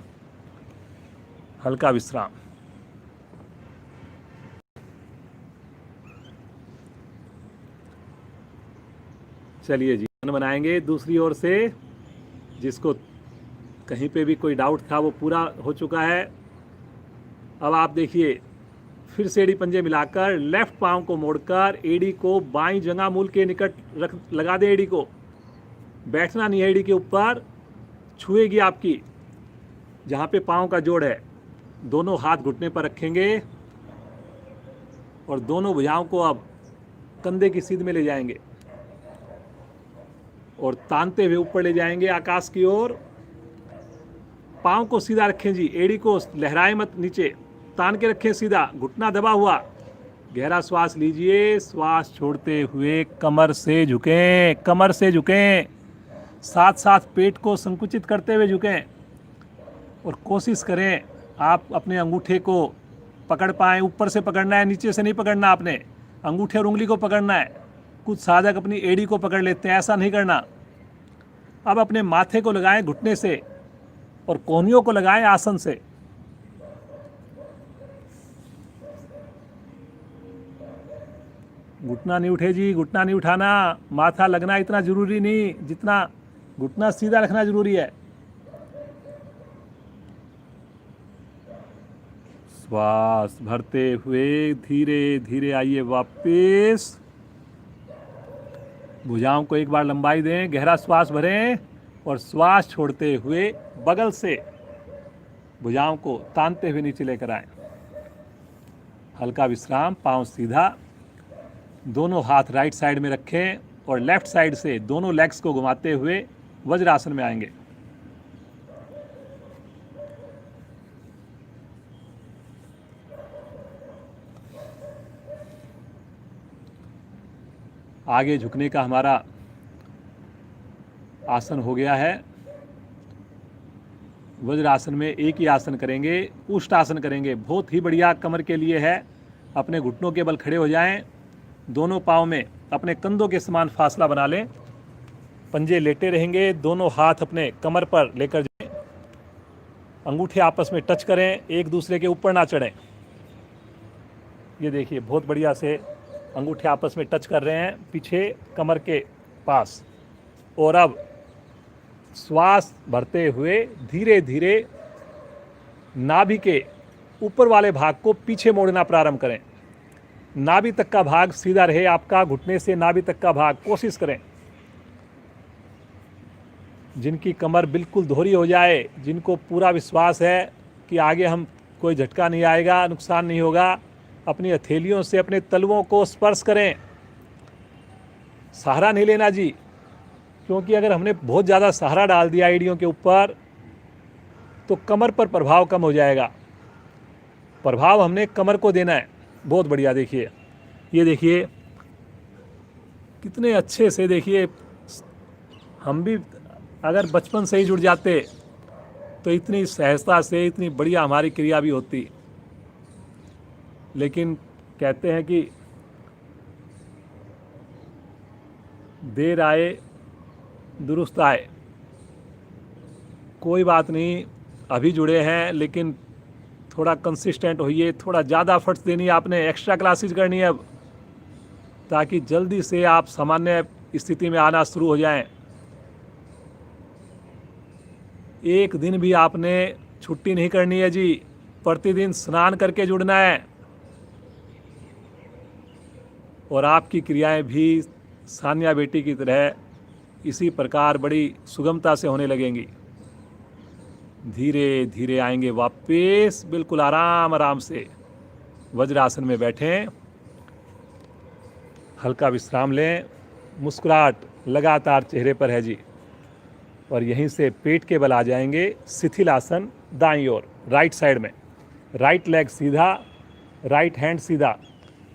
हल्का विश्राम। चलिए जी, मन बनाएंगे दूसरी ओर से। जिसको कहीं पे भी कोई डाउट था वो पूरा हो चुका है। अब आप देखिए, फिर से एड़ी पंजे मिलाकर लेफ्ट पांव को मोड़कर एड़ी को बाईं जंघा मूल के निकट रख लगा दें। एड़ी को बैठना नहीं है, एड़ी के ऊपर छुएगी आपकी जहाँ पे पांव का जोड़ है। दोनों हाथ घुटने पर रखेंगे, और दोनों भुजाओं को अब कंधे की सीध में ले जाएंगे, और तानते हुए ऊपर ले जाएंगे आकाश की ओर। पांव को सीधा रखें जी, एड़ी को लहराए मत, नीचे तान के रखें सीधा, घुटना दबा हुआ। गहरा श्वास लीजिए, श्वास छोड़ते हुए कमर से झुकें, कमर से झुकें, साथ साथ पेट को संकुचित करते हुए झुकें, और कोशिश करें आप अपने अंगूठे को पकड़ पाएँ। ऊपर से पकड़ना है, नीचे से नहीं पकड़ना आपने। अंगूठे और उंगली को पकड़ना है। कुछ साधक अपनी एड़ी को पकड़ लेते हैं, ऐसा नहीं करना। अब अपने माथे को लगाएं घुटने से, और कोहनियों को लगाएं आसन से। घुटना नहीं उठे जी, घुटना नहीं उठाना। माथा लगना इतना जरूरी नहीं जितना घुटना सीधा रखना जरूरी है। श्वास भरते हुए धीरे धीरे आइए वापस। भुजाओं को एक बार लंबाई दें, गहरा श्वास भरें, और श्वास छोड़ते हुए बगल से भुजाओं को तानते हुए नीचे लेकर आएं। हल्का विश्राम, पाँव सीधा, दोनों हाथ राइट साइड में रखें और लेफ्ट साइड से दोनों लेग्स को घुमाते हुए वज्रासन में आएंगे। आगे झुकने का हमारा आसन हो गया है। वज्रासन में एक ही आसन करेंगे, उष्टासन करेंगे, बहुत ही बढ़िया कमर के लिए है। अपने घुटनों के बल खड़े हो जाएं, दोनों पाँव में अपने कंधों के समान फासला बना लें, पंजे लेटे रहेंगे, दोनों हाथ अपने कमर पर लेकर जाएं, अंगूठे आपस में टच करें, एक दूसरे के ऊपर ना चढ़ें। ये देखिए बहुत बढ़िया से अंगूठे आपस में टच कर रहे हैं पीछे कमर के पास। और अब श्वास भरते हुए धीरे धीरे नाभि के ऊपर वाले भाग को पीछे मोड़ना प्रारंभ करें। नाभि तक का भाग सीधा रहे आपका, घुटने से नाभि तक का भाग कोशिश करें। जिनकी कमर बिल्कुल दोहरी हो जाए, जिनको पूरा विश्वास है कि आगे हम कोई झटका नहीं आएगा, नुकसान नहीं होगा, अपनी हथेलियों से अपने तलवों को स्पर्श करें। सहारा नहीं लेना जी, क्योंकि अगर हमने बहुत ज़्यादा सहारा डाल दिया एड़ियों के ऊपर तो कमर पर प्रभाव कम हो जाएगा। प्रभाव हमने कमर को देना है। बहुत बढ़िया, देखिए ये देखिए कितने अच्छे से, देखिए हम भी अगर बचपन से ही जुड़ जाते तो इतनी सहजता से इतनी बढ़िया हमारी क्रिया भी होती। लेकिन कहते हैं कि देर आए दुरुस्त आए। कोई बात नहीं, अभी जुड़े हैं लेकिन थोड़ा कंसिस्टेंट होइए, थोड़ा ज़्यादा एफर्ट्स देनी है आपने, एक्स्ट्रा क्लासेस करनी है अब, ताकि जल्दी से आप सामान्य स्थिति में आना शुरू हो जाएं। एक दिन भी आपने छुट्टी नहीं करनी है जी, प्रतिदिन स्नान करके जुड़ना है और आपकी क्रियाएं भी सानिया बेटी की तरह इसी प्रकार बड़ी सुगमता से होने लगेंगी। धीरे धीरे आएंगे वापस, बिल्कुल आराम आराम से वज्रासन में बैठें, हल्का विश्राम लें, मुस्कुराहट लगातार चेहरे पर है जी। और यहीं से पेट के बल आ जाएंगे शिथिल आसन दाईं ओर, राइट साइड में। राइट लेग सीधा, राइट हैंड सीधा,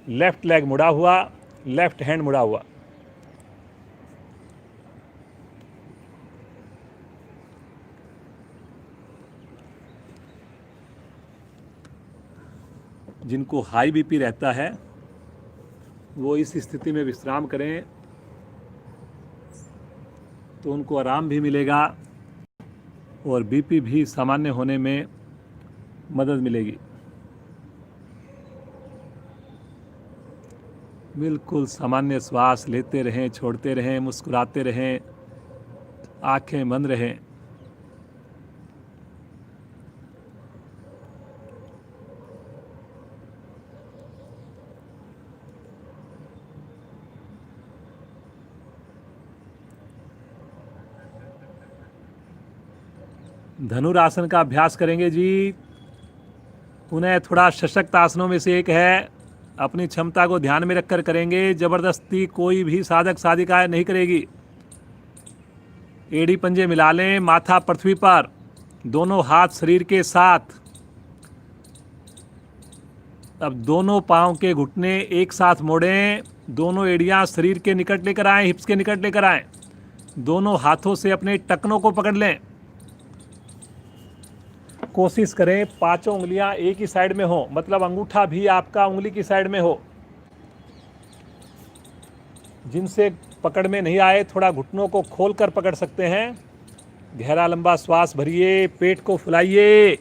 लेफ्ट लेग मुड़ा हुआ, लेफ्ट हैंड मुड़ा हुआ। जिनको हाई बीपी रहता है वो इस स्थिति में विश्राम करें तो उनको आराम भी मिलेगा और बीपी भी सामान्य होने में मदद मिलेगी। बिल्कुल सामान्य श्वास लेते रहें, छोड़ते रहें, मुस्कुराते रहें, आंखें बंद रहें। धनुरासन का अभ्यास करेंगे जी। पुनः थोड़ा सशक्त आसनों में से एक है, अपनी क्षमता को ध्यान में रखकर करेंगे। जबरदस्ती कोई भी साधक साधिका नहीं करेगी। एड़ी पंजे मिला लें, माथा पृथ्वी पर, दोनों हाथ शरीर के साथ। अब दोनों पांव के घुटने एक साथ मोड़ें, दोनों एड़ियां शरीर के निकट लेकर आएं, हिप्स के निकट लेकर आएं। दोनों हाथों से अपने टखनों को पकड़ लें। कोशिश करें पांचों उंगलियां एक ही साइड में हो, मतलब अंगूठा भी आपका उंगली की साइड में हो। जिनसे पकड़ में नहीं आए थोड़ा घुटनों को खोलकर पकड़ सकते हैं। गहरा लंबा श्वास भरिए, पेट को फुलाइए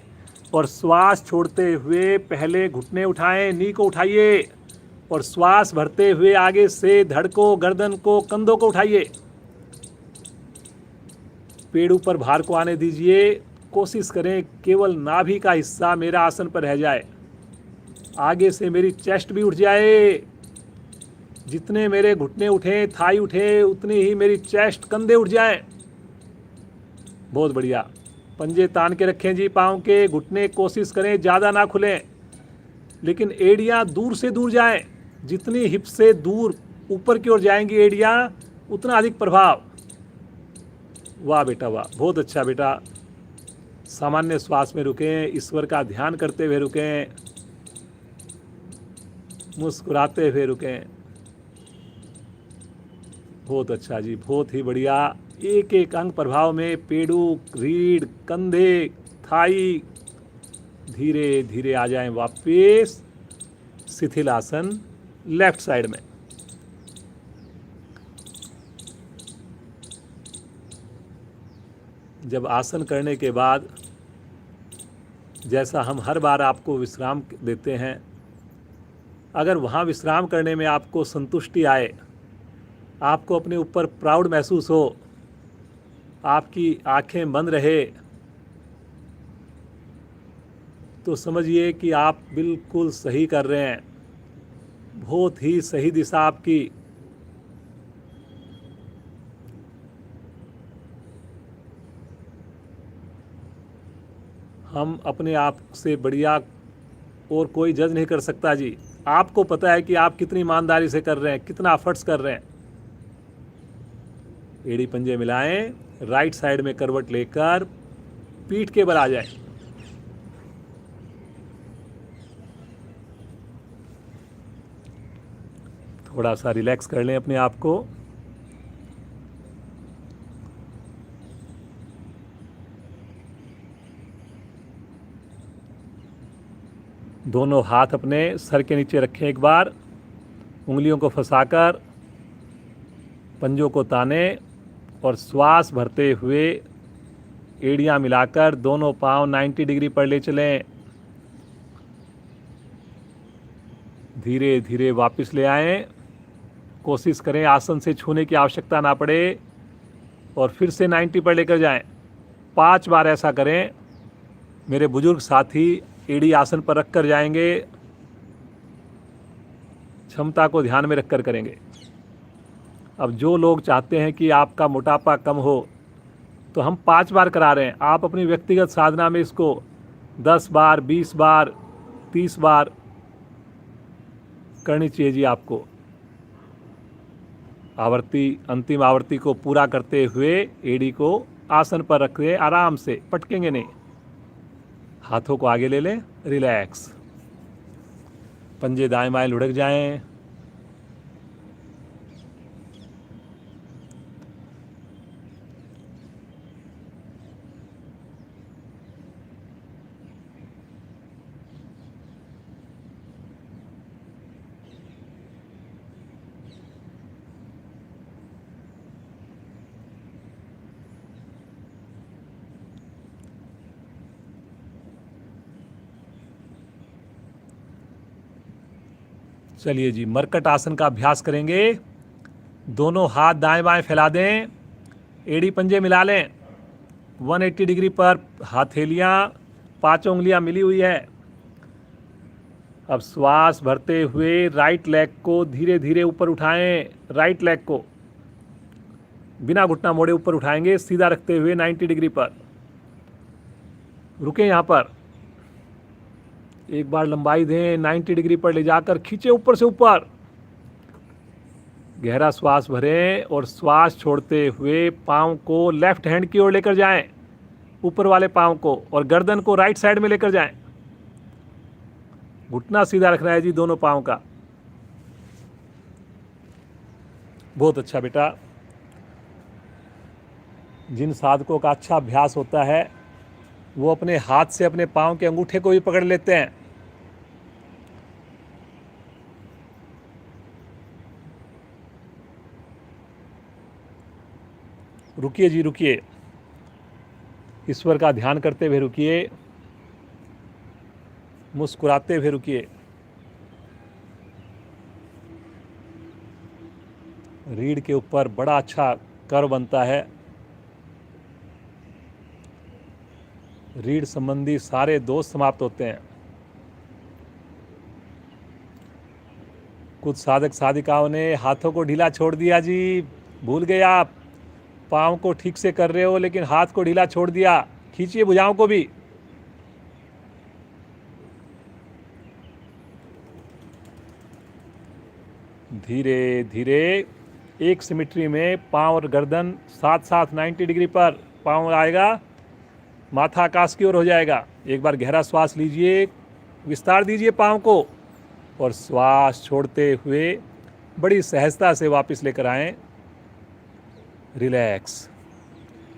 और श्वास छोड़ते हुए पहले घुटने उठाएं, नी को उठाइए और श्वास भरते हुए आगे से धड़ को, गर्दन को, कंधों को उठाइए। पेड़ ऊपर भार को आने दीजिए। कोशिश करें केवल नाभि का हिस्सा मेरा आसन पर रह जाए, आगे से मेरी चेस्ट भी उठ जाए। जितने मेरे घुटने उठे, थाई उठे, उतनी ही मेरी चेस्ट, कंधे उठ जाएं। बहुत बढ़िया। पंजे तान के रखें जी पाँव के, घुटने कोशिश करें ज़्यादा ना खुलें। लेकिन एड़ियाँ दूर से दूर जाएं। जितनी हिप से दूर ऊपर की ओर जाएंगी एड़ियाँ, उतना अधिक प्रभाव। वाह बेटा वाह, बहुत अच्छा बेटा। सामान्य श्वास में रुकें, ईश्वर का ध्यान करते हुए रुकें, मुस्कुराते हुए रुकें। बहुत अच्छा जी, बहुत ही बढ़िया। एक एक अंग प्रभाव में पेड़ू, रीढ़, कंधे, थाई, धीरे धीरे आ जाएं वापस शिथिल आसन लेफ्ट साइड में। जब आसन करने के बाद जैसा हम हर बार आपको विश्राम देते हैं, अगर वहाँ विश्राम करने में आपको संतुष्टि आए, आपको अपने ऊपर प्राउड महसूस हो, आपकी आंखें बंद रहे, तो समझिए कि आप बिल्कुल सही कर रहे हैं। बहुत ही सही दिशा आपकी। हम अपने आप से बढ़िया और कोई जज नहीं कर सकता जी। आपको पता है कि आप कितनी ईमानदारी से कर रहे हैं, कितना एफर्ट्स कर रहे हैं। एड़ी पंजे मिलाएं, राइट साइड में करवट लेकर पीठ के बल आ जाए। थोड़ा सा रिलैक्स कर लें अपने आप को। दोनों हाथ अपने सर के नीचे रखें एक बार, उंगलियों को फंसाकर पंजों को ताने और श्वास भरते हुए एड़ियां मिलाकर दोनों पांव 90 डिग्री पर ले चलें। धीरे धीरे वापस ले आएं। कोशिश करें आसन से छूने की आवश्यकता ना पड़े और फिर से 90 पर लेकर जाएं। 5 बार ऐसा करें। मेरे बुजुर्ग साथी एड़ी आसन पर रख कर जाएंगे, क्षमता को ध्यान में रखकर करेंगे। अब जो लोग चाहते हैं कि आपका मोटापा कम हो, तो हम 5 बार करा रहे हैं। आप अपनी व्यक्तिगत साधना में इसको 10 बार, 20 बार, 30 बार करनी चाहिए जी आपको। आवर्ती, अंतिम आवर्ती को पूरा करते हुए एड़ी को आसन पर रख दें, आराम से, पटकेंगे नहीं। हाथों को आगे ले लें, रिलैक्स। पंजे दाएं बाएं लुढ़क जाएं। चलिए जी, मरकट आसन का अभ्यास करेंगे। दोनों हाथ दाएं बाएं फैला दें, एड़ी पंजे मिला लें। 180 डिग्री पर हथेलियां, 5 उंगलियां मिली हुई है। अब श्वास भरते हुए राइट लेग को धीरे धीरे ऊपर उठाएं। राइट लेग को बिना घुटना मोड़े ऊपर उठाएंगे, सीधा रखते हुए 90 डिग्री पर। रुकें यहाँ पर, एक बार लंबाई दें, 90 डिग्री पर ले जाकर खींचे ऊपर से ऊपर। गहरा श्वास भरें और श्वास छोड़ते हुए पाँव को लेफ्ट हैंड की ओर लेकर जाएं, ऊपर वाले पाँव को, और गर्दन को राइट साइड में लेकर जाएं। घुटना सीधा रखना है जी दोनों पाँव का। बहुत अच्छा बेटा। जिन साधकों का अच्छा अभ्यास होता है, वो अपने हाथ से अपने पाँव के अंगूठे को भी पकड़ लेते हैं। रुकिए जी, रुकिए। ईश्वर का ध्यान करते हुए रुकिए, मुस्कुराते हुए रुकिए। रीढ़ के ऊपर बड़ा अच्छा कर्व बनता है। रीढ़ संबंधी सारे दोष समाप्त होते हैं। कुछ साधक साधिकाओं ने हाथों को ढीला छोड़ दिया जी, भूल गए आप। पाँव को ठीक से कर रहे हो लेकिन हाथ को ढीला छोड़ दिया। खींचिए भुजाओं को भी। धीरे धीरे एक सिमेट्री में पाँव और गर्दन साथ साथ 90 डिग्री पर पाँव आएगा, माथा आकाश की ओर हो जाएगा। एक बार गहरा श्वास लीजिए, विस्तार दीजिए पाँव को और श्वास छोड़ते हुए बड़ी सहजता से वापस लेकर आएं। रिलैक्स।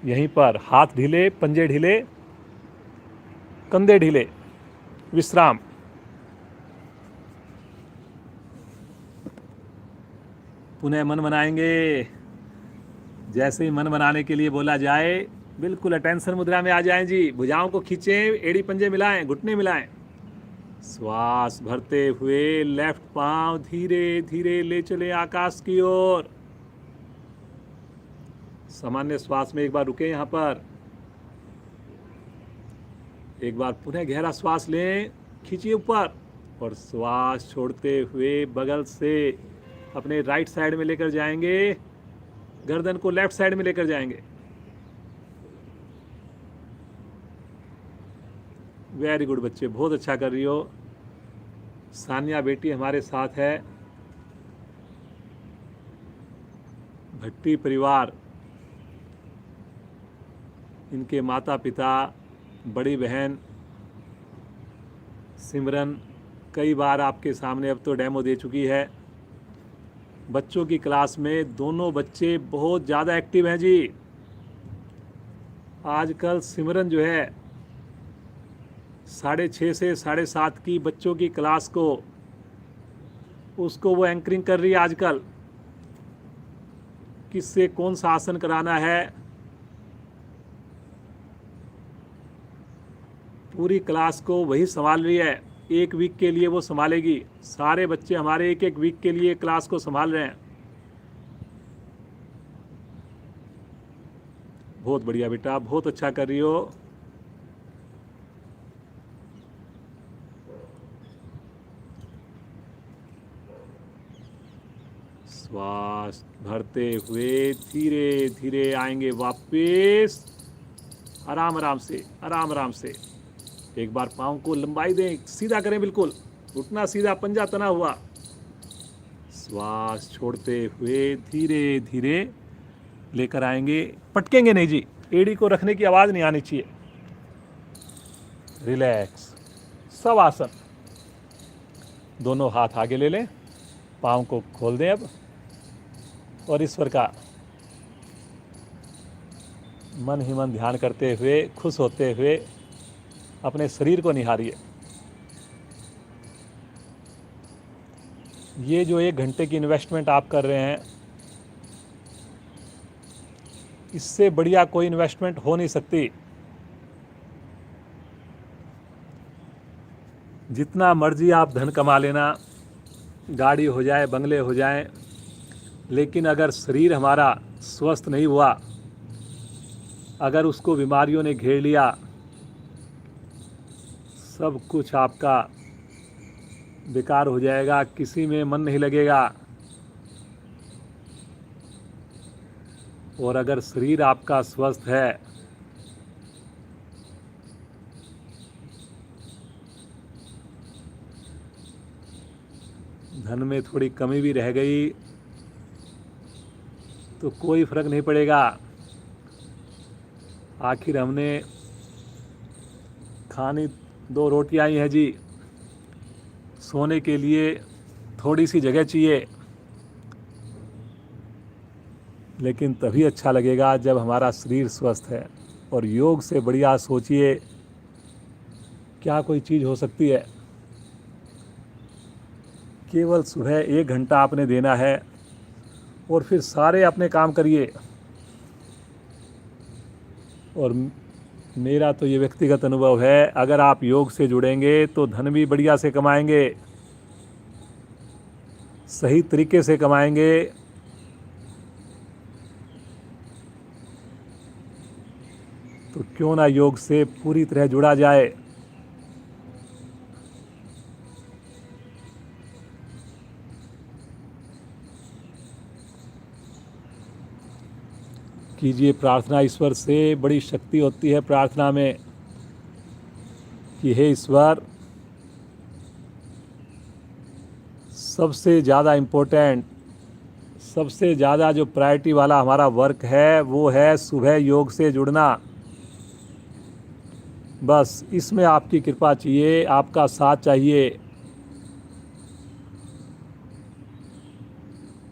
यहीं पर हाथ ढीले, पंजे ढीले, कंधे ढीले, विश्राम। पुनः मन बनाएंगे। जैसे ही मन बनाने के लिए बोला जाए बिल्कुल अटेंशन मुद्रा में आ जाएं जी। भुजाओं को खींचें, एड़ी पंजे मिलाएं, घुटने मिलाएं। श्वास भरते हुए लेफ्ट पांव धीरे धीरे ले चले आकाश की ओर। सामान्य श्वास में एक बार रुके यहाँ पर। एक बार पुनः गहरा श्वास लें, खींचिए ऊपर और श्वास छोड़ते हुए बगल से अपने राइट साइड में लेकर जाएंगे, गर्दन को लेफ्ट साइड में लेकर जाएंगे। वेरी गुड बच्चे, बहुत अच्छा कर रही हो। सानिया बेटी हमारे साथ है। भट्टी परिवार, इनके माता पिता, बड़ी बहन सिमरन कई बार आपके सामने अब तो डेमो दे चुकी है। बच्चों की क्लास में दोनों बच्चे बहुत ज़्यादा एक्टिव हैं जी। आजकल सिमरन जो है 6:30 से 7:30 की बच्चों की क्लास को उसको वो एंकरिंग कर रही है आजकल। किससे कौन सा आसन कराना है, पूरी क्लास को वही संभाल रही है। एक वीक के लिए वो संभालेगी। सारे बच्चे हमारे एक वीक के लिए क्लास को संभाल रहे हैं। बहुत बढ़िया बेटा, बहुत अच्छा कर रही हो। श्वास भरते हुए धीरे धीरे आएंगे वापस, आराम आराम से, आराम आराम से। एक बार पाँव को लंबाई दें, सीधा करें, बिल्कुल घुटना सीधा, पंजा तना हुआ। श्वास छोड़ते हुए धीरे धीरे लेकर आएंगे। पटकेंगे नहीं जी, एड़ी को रखने की आवाज़ नहीं आनी चाहिए। रिलैक्स। सब आसन। दोनों हाथ आगे ले लें, पाँव को खोल दें अब और ईश्वर का मन ही मन ध्यान करते हुए, खुश होते हुए अपने शरीर को निहारिए। ये जो 1 घंटे की इन्वेस्टमेंट आप कर रहे हैं, इससे बढ़िया कोई इन्वेस्टमेंट हो नहीं सकती। जितना मर्जी आप धन कमा लेना, गाड़ी हो जाए, बंगले हो जाएं, लेकिन अगर शरीर हमारा स्वस्थ नहीं हुआ, अगर उसको बीमारियों ने घेर लिया, सब कुछ आपका बेकार हो जाएगा, किसी में मन नहीं लगेगा। और अगर शरीर आपका स्वस्थ है, धन में थोड़ी कमी भी रह गई तो कोई फर्क नहीं पड़ेगा। आखिर हमने खानी 2 रोटियां ही हैं जी। सोने के लिए थोड़ी सी जगह चाहिए, लेकिन तभी अच्छा लगेगा जब हमारा शरीर स्वस्थ है। और योग से बढ़िया सोचिए क्या कोई चीज़ हो सकती है। केवल सुबह 1 घंटा आपने देना है और फिर सारे अपने काम करिए। और मेरा तो ये व्यक्तिगत अनुभव है, अगर आप योग से जुड़ेंगे तो धन भी बढ़िया से कमाएंगे, सही तरीके से कमाएंगे। तो क्यों ना योग से पूरी तरह जुड़ा जाए। कीजिए प्रार्थना ईश्वर से। बड़ी शक्ति होती है प्रार्थना में कि हे ईश्वर, सबसे ज़्यादा इम्पोर्टेंट सबसे ज़्यादा जो प्रायोरिटी वाला हमारा वर्क है वो है सुबह योग से जुड़ना। बस इसमें आपकी कृपा चाहिए, आपका साथ चाहिए।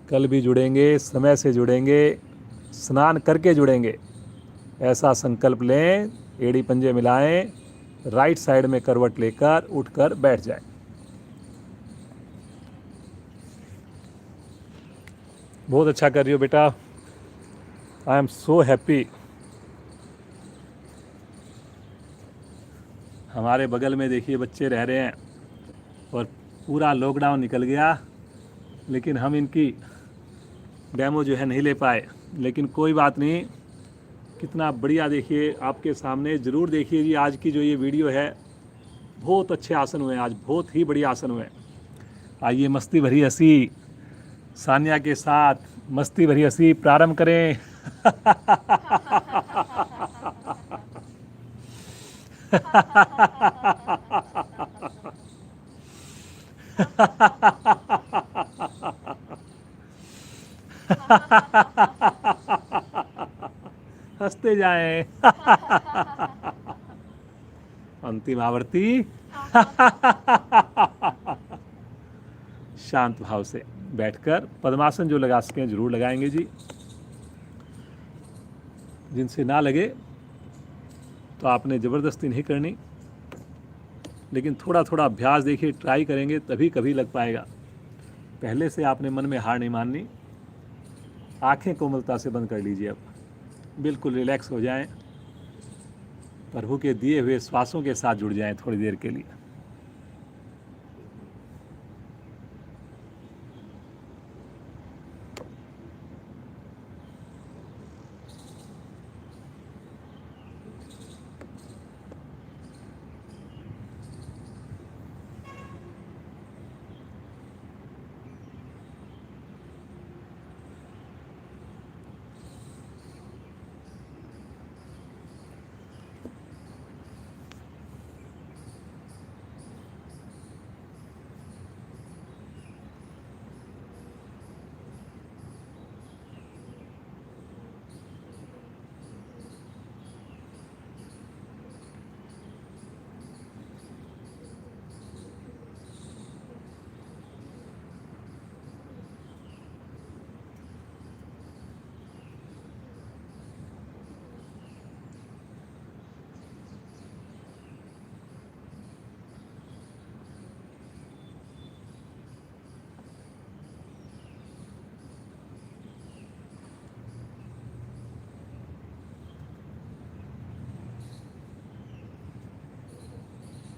कल भी जुड़ेंगे, समय से जुड़ेंगे, स्नान करके जुड़ेंगे, ऐसा संकल्प लें। एड़ी पंजे मिलाएं, राइट साइड में करवट लेकर उठकर बैठ जाएं। बहुत अच्छा कर रही हो बेटा, आई एम सो हैप्पी। हमारे बगल में देखिए बच्चे रह रहे हैं और पूरा लॉकडाउन निकल गया, लेकिन हम इनकी डेमो जो है नहीं ले पाए। लेकिन कोई बात नहीं, कितना बढ़िया देखिए आपके सामने। ज़रूर देखिए जी, आज की जो ये वीडियो है, बहुत अच्छे आसन हुए हैं आज, बहुत ही बढ़िया आसन हुए हैं। आइए मस्ती भरी हंसी सानिया के साथ, मस्ती भरी हंसी प्रारंभ करें। हंसते जाएं। अंतिम आवृत्ति। शांत भाव से बैठकर पद्मासन जो लगा सकें जरूर लगाएंगे जी। जिनसे ना लगे तो आपने ज़बरदस्ती नहीं करनी, लेकिन थोड़ा थोड़ा अभ्यास देखिए, ट्राई करेंगे तभी कभी लग पाएगा। पहले से आपने मन में हार नहीं माननी। आंखें कोमलता से बंद कर लीजिए, अब बिल्कुल रिलैक्स हो जाएं, प्रभु के दिए हुए श्वासों के साथ जुड़ जाएं थोड़ी देर के लिए।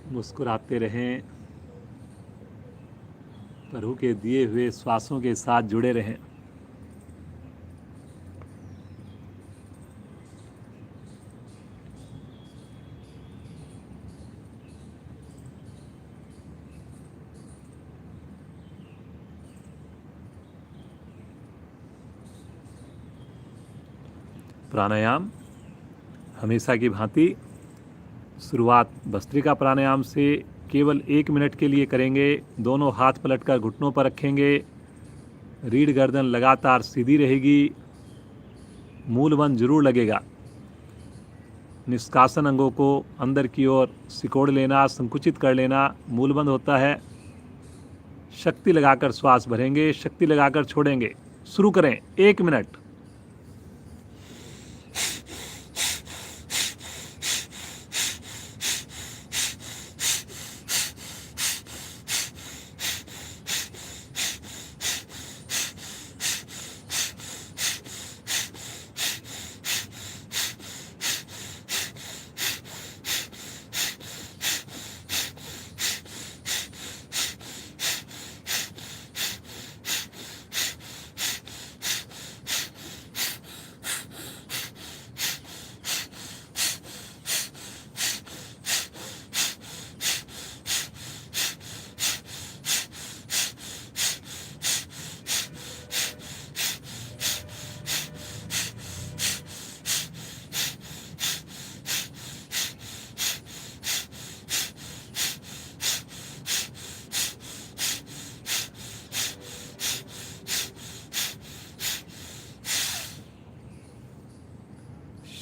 मुस्कुराते रहें, प्रभु के दिए हुए श्वासों के साथ जुड़े रहें। प्राणायाम हमेशा की भांति शुरुआत भस्त्रिका प्राणायाम से केवल 1 मिनट के लिए करेंगे। दोनों हाथ पलटकर घुटनों पर रखेंगे, रीढ़ गर्दन लगातार सीधी रहेगी, मूलबंध जरूर लगेगा। निष्कासन अंगों को अंदर की ओर सिकोड़ लेना, संकुचित कर लेना, मूलबंध होता है। शक्ति लगाकर श्वास भरेंगे, शक्ति लगाकर छोड़ेंगे। शुरू करें, 1 मिनट।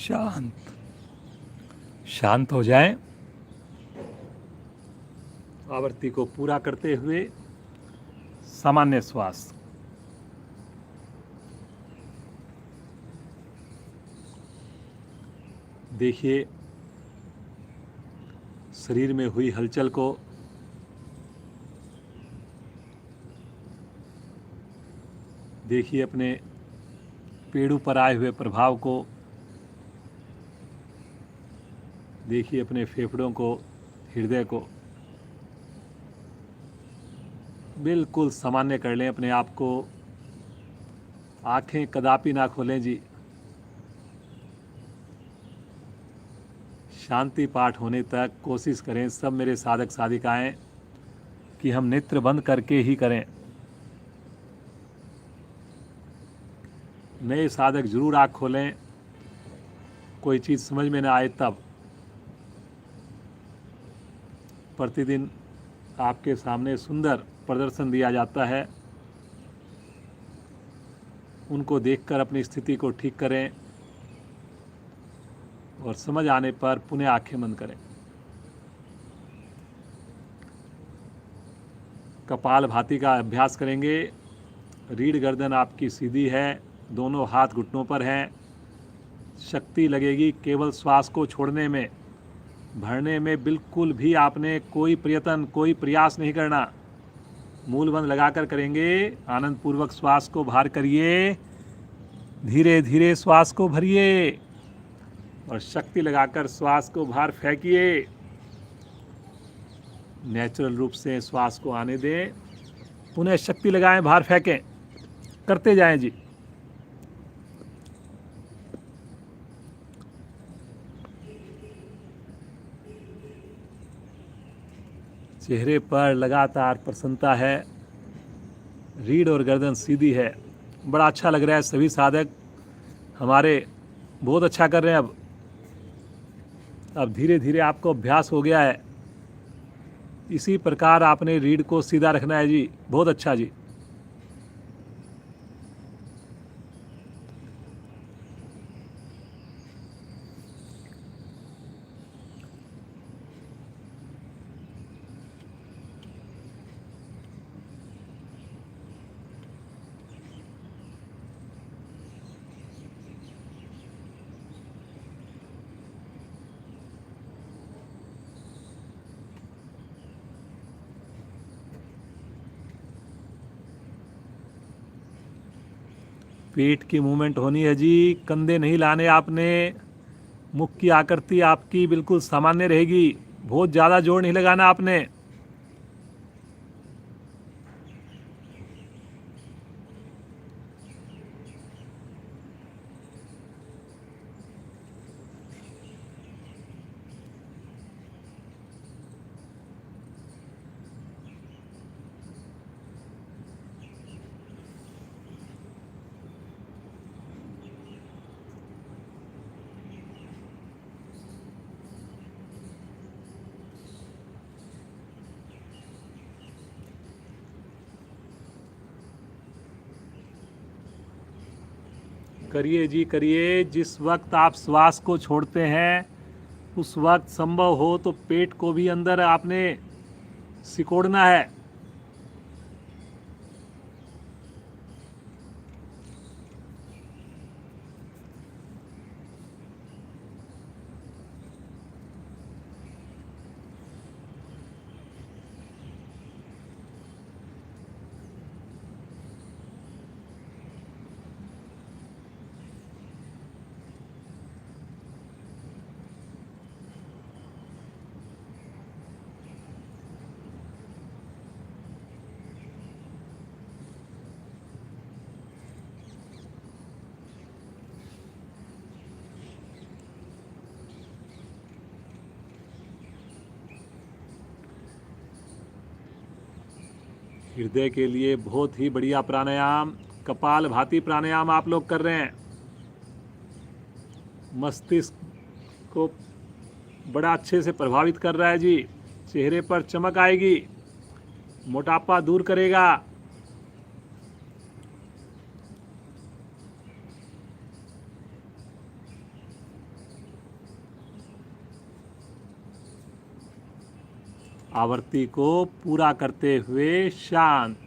शांत शांत हो जाएं। आवृत्ति को पूरा करते हुए सामान्य श्वास। देखिए शरीर में हुई हलचल को, देखिए अपने पेड़ों पर आए हुए प्रभाव को, देखिए अपने फेफड़ों को, हृदय को। बिल्कुल सामान्य कर लें अपने आप को। आंखें कदापि ना खोलें जी। शांति पाठ होने तक कोशिश करें सब मेरे साधक साधिकाएं कि हम नेत्र बंद करके ही करें। नए साधक जरूर आँख खोलें, कोई चीज़ समझ में ना आए तब। प्रतिदिन आपके सामने सुंदर प्रदर्शन दिया जाता है, उनको देखकर अपनी स्थिति को ठीक करें और समझ आने पर पुनः आंखें बंद करें। कपाल भाती का अभ्यास करेंगे। रीढ़ गर्दन आपकी सीधी है, दोनों हाथ घुटनों पर हैं। शक्ति लगेगी केवल श्वास को छोड़ने में, भरने में बिल्कुल भी आपने कोई प्रयत्न, कोई प्रयास नहीं करना। मूल बंद लगाकर करेंगे। आनंद पूर्वक श्वास को बाहर करिए, धीरे धीरे श्वास को भरिए और शक्ति लगाकर श्वास को बाहर फेंकिए। नेचुरल रूप से श्वास को आने दें, पुनः शक्ति लगाएं, बाहर फेंकें, करते जाएं जी। चेहरे पर लगातार प्रसन्नता है, रीढ़ और गर्दन सीधी है। बड़ा अच्छा लग रहा है। सभी साधक हमारे बहुत अच्छा कर रहे हैं। अब धीरे धीरे आपको अभ्यास हो गया है। इसी प्रकार आपने रीढ़ को सीधा रखना है जी। बहुत अच्छा जी। पेट की मूवमेंट होनी है जी। कंधे नहीं लाने आपने। मुख की आकृति आपकी बिल्कुल सामान्य रहेगी। बहुत ज़्यादा जोर नहीं लगाना आपने। करिए जी करिए। जिस वक्त आप श्वास को छोड़ते हैं उस वक्त संभव हो तो पेट को भी अंदर आपने सिकोड़ना है। हृदय के लिए बहुत ही बढ़िया प्राणायाम कपाल भाती प्राणायाम आप लोग कर रहे हैं। मस्तिष्क को बड़ा अच्छे से प्रभावित कर रहा है जी। चेहरे पर चमक आएगी, मोटापा दूर करेगा। आवृत्ति को पूरा करते हुए शांत,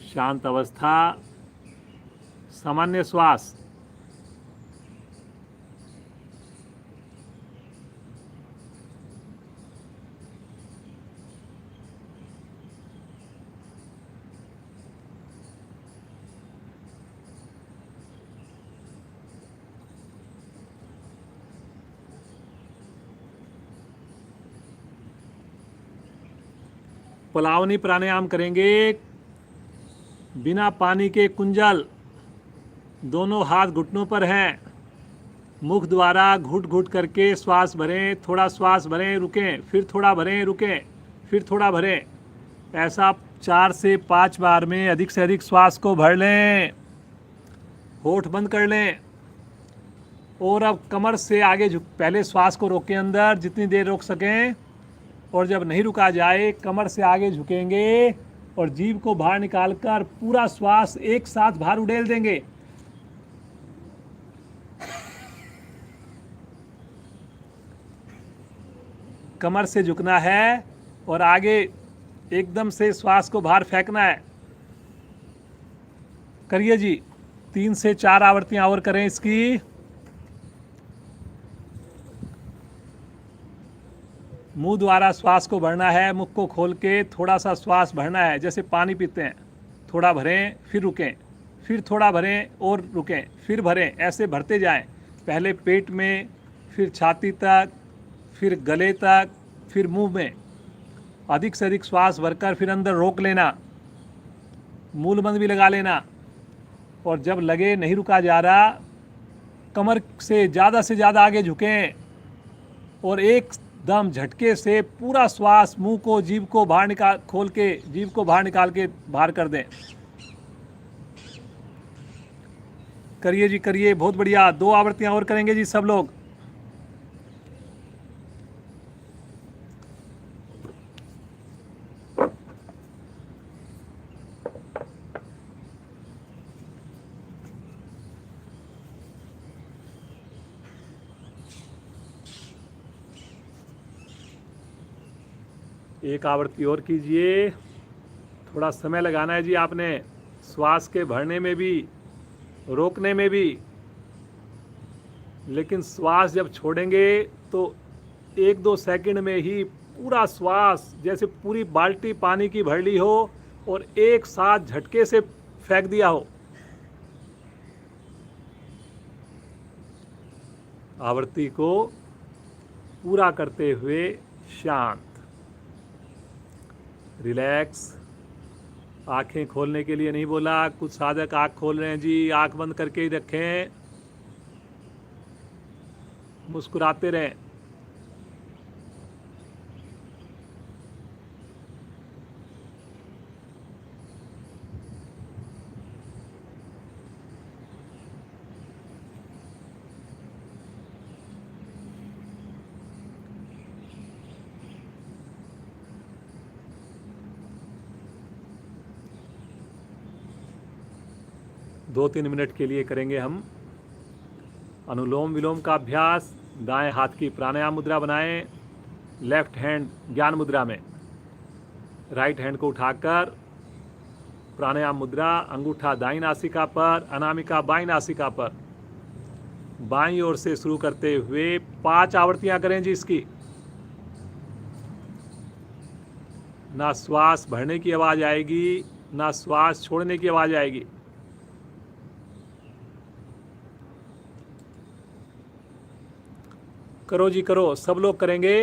शांत अवस्था, सामान्य श्वास। पलावनी प्राणायाम करेंगे। बिना पानी के कुंजल, दोनों हाथ घुटनों पर हैं। मुख द्वारा घुट घुट करके श्वास भरें, थोड़ा श्वास भरें, रुकें, फिर थोड़ा भरें, रुकें, फिर थोड़ा भरें। ऐसा 4 से 5 बार में अधिक से अधिक श्वास को भर लें। होठ बंद कर लें और अब कमर से आगे झुक, पहले श्वास को रोकें अंदर जितनी देर रोक सकें, और जब नहीं रुका जाए कमर से आगे झुकेंगे और जीभ को बाहर निकालकर पूरा श्वास एक साथ बाहर उड़ेल देंगे। कमर से झुकना है और आगे एकदम से श्वास को बाहर फेंकना है। करिए जी, 3 से 4 आवृत्तियां और करें इसकी। मुंह द्वारा श्वास को भरना है, मुख को खोल के थोड़ा सा श्वास भरना है, जैसे पानी पीते हैं। थोड़ा भरें, फिर रुकें, फिर थोड़ा भरें और रुकें, फिर भरें, ऐसे भरते जाएं। पहले पेट में, फिर छाती तक, फिर गले तक, फिर मुंह में। अधिक से अधिक श्वास भरकर फिर अंदर रोक लेना, मूल बंद भी लगा लेना। और जब लगे नहीं रुका जा रहा, कमर से ज़्यादा आगे झुकें और एकदम झटके से पूरा श्वास मुंह को, जीभ को बाहर निकाल, खोल के जीभ को बाहर निकाल के बाहर कर दें। करिए जी, करिए, बहुत बढ़िया। 2 आवृत्तियां और करेंगे जी सब लोग। एक आवृत्ति और कीजिए। थोड़ा समय लगाना है जी आपने, श्वास के भरने में भी, रोकने में भी। लेकिन श्वास जब छोड़ेंगे तो 1-2 सेकंड में ही पूरा श्वास जैसे पूरी बाल्टी पानी की भर ली हो और एक साथ झटके से फेंक दिया हो। आवृत्ति को पूरा करते हुए शांत, रिलैक्स। आंखें खोलने के लिए नहीं बोला, कुछ साधक आंख खोल रहे हैं जी, आंख बंद करके ही रखें, मुस्कुराते रहें। दो 3 मिनट के लिए करेंगे हम अनुलोम विलोम का अभ्यास। दाएं हाथ की प्राणायाम मुद्रा बनाएं, लेफ्ट हैंड ज्ञान मुद्रा में, राइट हैंड को उठाकर प्राणायाम मुद्रा, अंगूठा दाईं नासिका पर, अनामिका बाईं नासिका पर। बाईं ओर से शुरू करते हुए 5 आवृत्तियां करें जी इसकी। ना श्वास भरने की आवाज़ आएगी, ना श्वास छोड़ने की आवाज़ आएगी। करो जी करो, सब लोग करेंगे।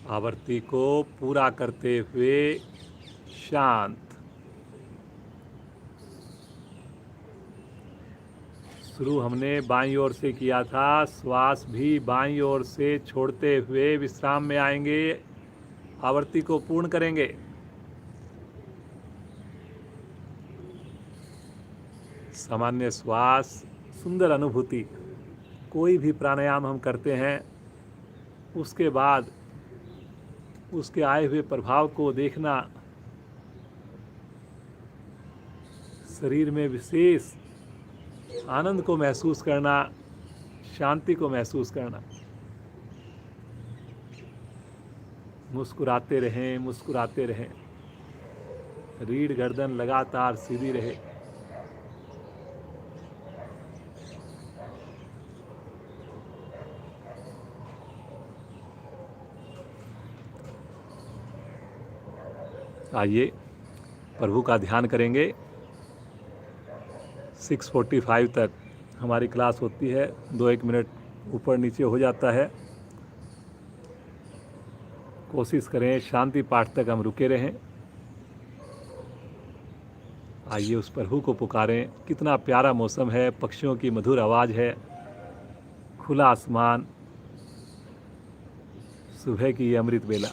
आवर्ती को पूरा करते हुए शांत। शुरू हमने बाईं ओर से किया था, श्वास भी बाईं ओर से छोड़ते हुए विश्राम में आएंगे, आवर्ती को पूर्ण करेंगे। सामान्य श्वास, सुंदर अनुभूति। कोई भी प्राणायाम हम करते हैं उसके बाद उसके आए हुए प्रभाव को देखना, शरीर में विशेष आनंद को महसूस करना, शांति को महसूस करना। मुस्कुराते रहें, मुस्कुराते रहें। रीढ़ गर्दन लगातार सीधी रहे। आइए प्रभु का ध्यान करेंगे। 6:45 तक हमारी क्लास होती है, 2-1 मिनट ऊपर नीचे हो जाता है। कोशिश करें शांति पाठ तक हम रुके रहें। आइए उस प्रभु को पुकारें। कितना प्यारा मौसम है, पक्षियों की मधुर आवाज़ है, खुला आसमान, सुबह की ये अमृत बेला।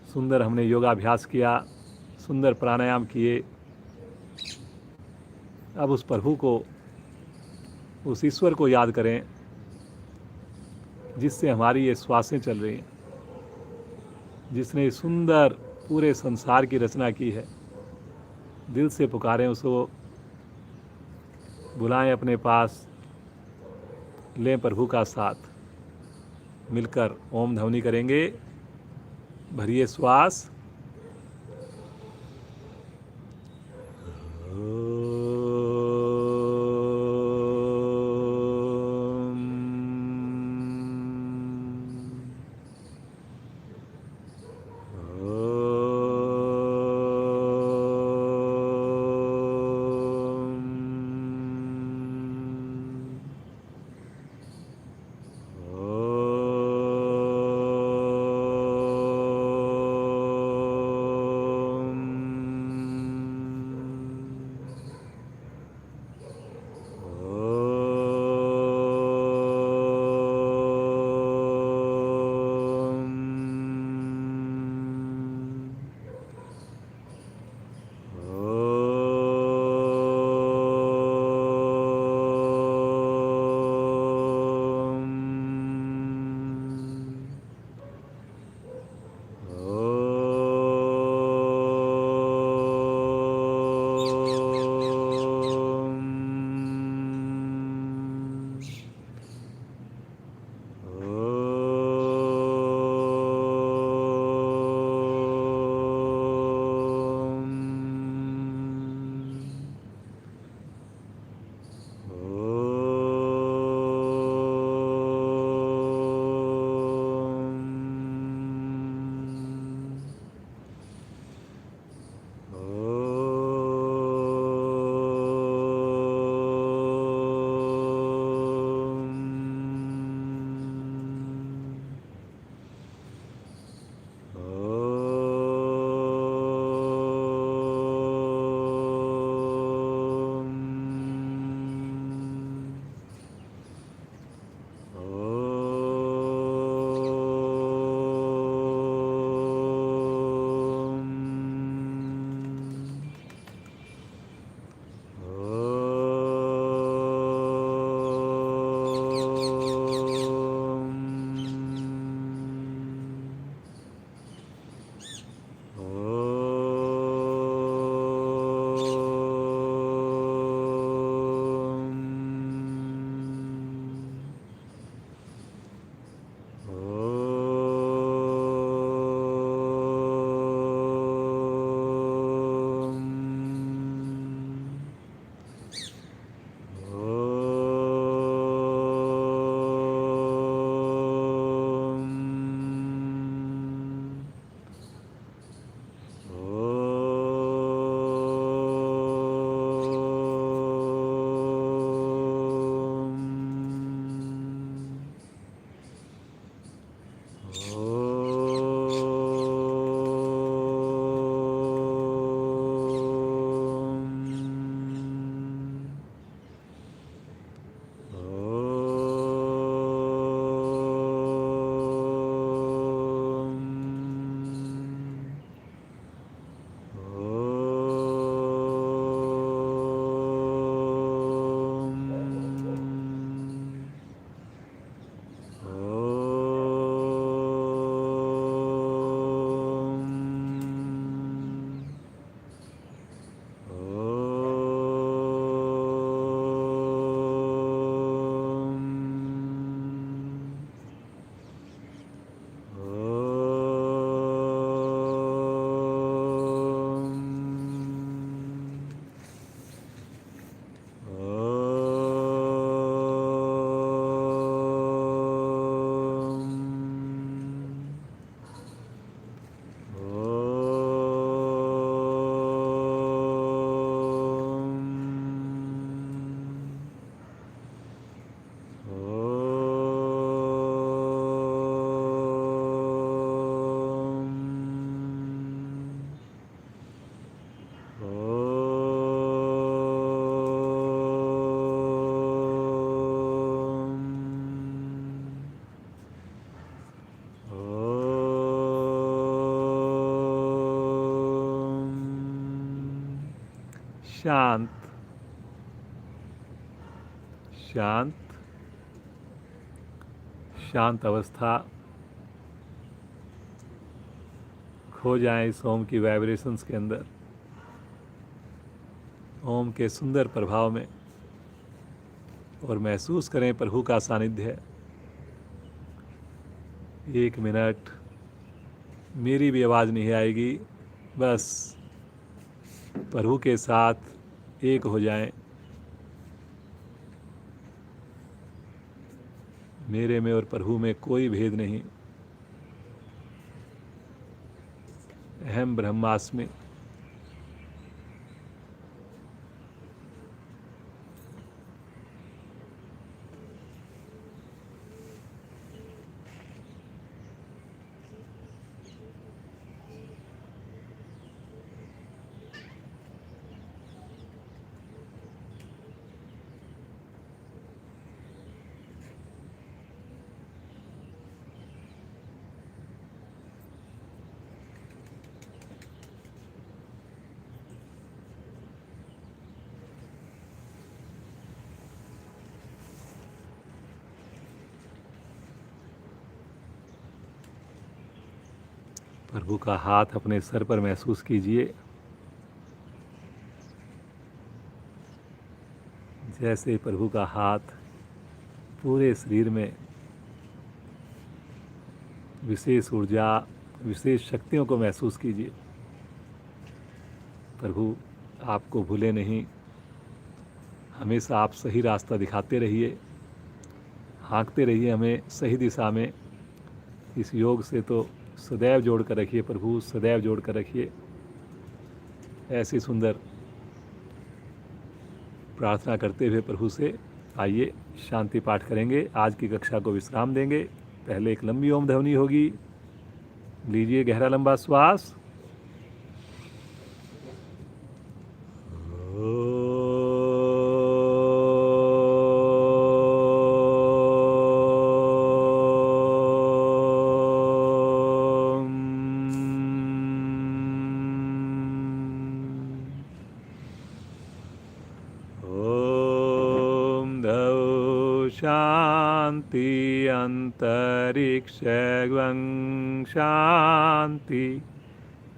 सुंदर हमने योगाभ्यास किया, सुंदर प्राणायाम किए। अब उस प्रभु को, उस ईश्वर को याद करें जिससे हमारी ये श्वासें चल रही हैं, जिसने सुंदर पूरे संसार की रचना की है। दिल से पुकारें उसको, बुलाएं अपने पास, लें प्रभु का साथ। मिलकर ओम ध्वनि करेंगे। भरिए श्वास। शांत शांत शांत अवस्था खो जाएं इस ओम की वाइब्रेशंस के अंदर, ओम के सुंदर प्रभाव में, और महसूस करें प्रभु का सानिध्य। 1 मिनट मेरी भी आवाज़ नहीं आएगी, बस प्रभु के साथ एक हो जाएं। मेरे में और प्रभु में कोई भेद नहीं। अहम ब्रह्मास्मि। प्रभु का हाथ अपने सर पर महसूस कीजिए, जैसे प्रभु का हाथ पूरे शरीर में विशेष ऊर्जा, विशेष शक्तियों को महसूस कीजिए। प्रभु आपको भूले नहीं, हमेशा आप सही रास्ता दिखाते रहिए, हाँकते रहिए हमें सही दिशा में। इस योग से तो सदैव जोड़ कर रखिए प्रभु, सदैव जोड़ कर रखिए। ऐसी सुंदर प्रार्थना करते हुए प्रभु से आइए शांति पाठ करेंगे। आज की कक्षा को विश्राम देंगे। पहले एक लंबी ओम ध्वनि होगी। लीजिए गहरा लंबा श्वास। शांति अंतरिक्षं शांति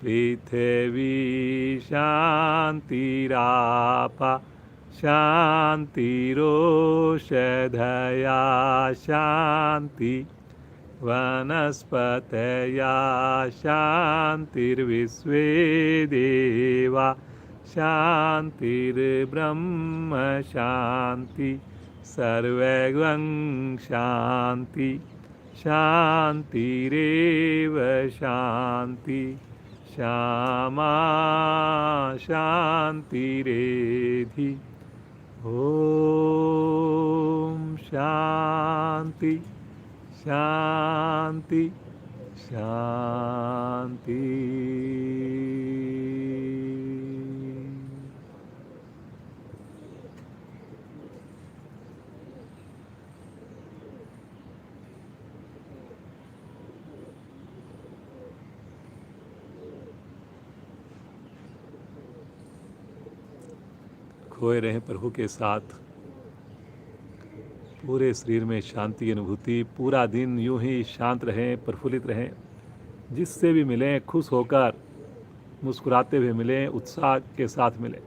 पृथिवी शांतिरापा शांतिरोषधया शांति वनस्पतया शांतिर्विश्वे देवा शांतिर्ब्रह्म शांति सर्वं शांति शांतिरेव शांति श्यामा शांतिरेधि। ओम शांति शांति शांति। खोए रहें प्रभु के साथ, पूरे शरीर में शांति की अनुभूति। पूरा दिन यूं ही शांत रहें, प्रफुल्लित रहें। जिससे भी मिलें खुश होकर, मुस्कुराते हुए मिलें, उत्साह के साथ मिलें।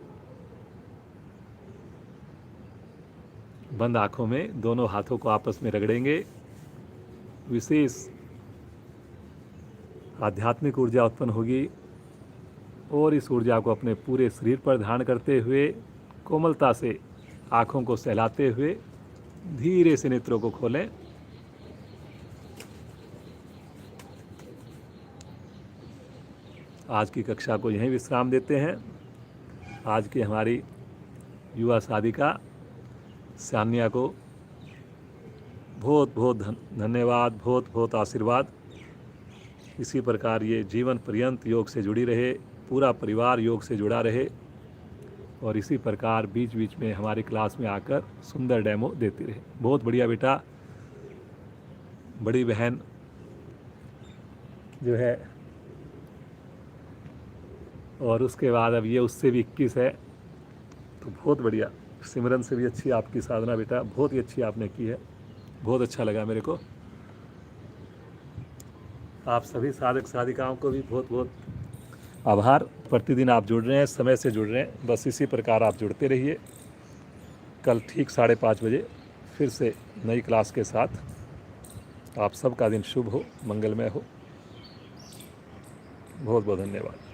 बंद आंखों में दोनों हाथों को आपस में रगड़ेंगे। विशेष आध्यात्मिक ऊर्जा उत्पन्न होगी और इस ऊर्जा को अपने पूरे शरीर पर धारण करते हुए कोमलता से आँखों को सहलाते हुए धीरे से नेत्रों को खोलें। आज की कक्षा को यहीं विश्राम देते हैं। आज की हमारी युवा साधिका सान्या को बहुत बहुत धन्यवाद, बहुत बहुत आशीर्वाद। इसी प्रकार ये जीवन पर्यंत योग से जुड़ी रहे, पूरा परिवार योग से जुड़ा रहे और इसी प्रकार बीच बीच में हमारी क्लास में आकर सुंदर डेमो देती रहे। बहुत बढ़िया बेटा। बड़ी बहन जो है, और उसके बाद अब ये उससे भी 21 है, तो बहुत बढ़िया, सिमरन से भी अच्छी आपकी साधना बेटा, बहुत ही अच्छी आपने की है, बहुत अच्छा लगा मेरे को। आप सभी साधक साधिकाओं को भी बहुत बहुत आभार। प्रतिदिन आप जुड़ रहे हैं, समय से जुड़ रहे हैं, बस इसी प्रकार आप जुड़ते रहिए। कल ठीक 5:30 बजे फिर से नई क्लास के साथ। आप सबका दिन शुभ हो, मंगलमय हो। बहुत बहुत धन्यवाद।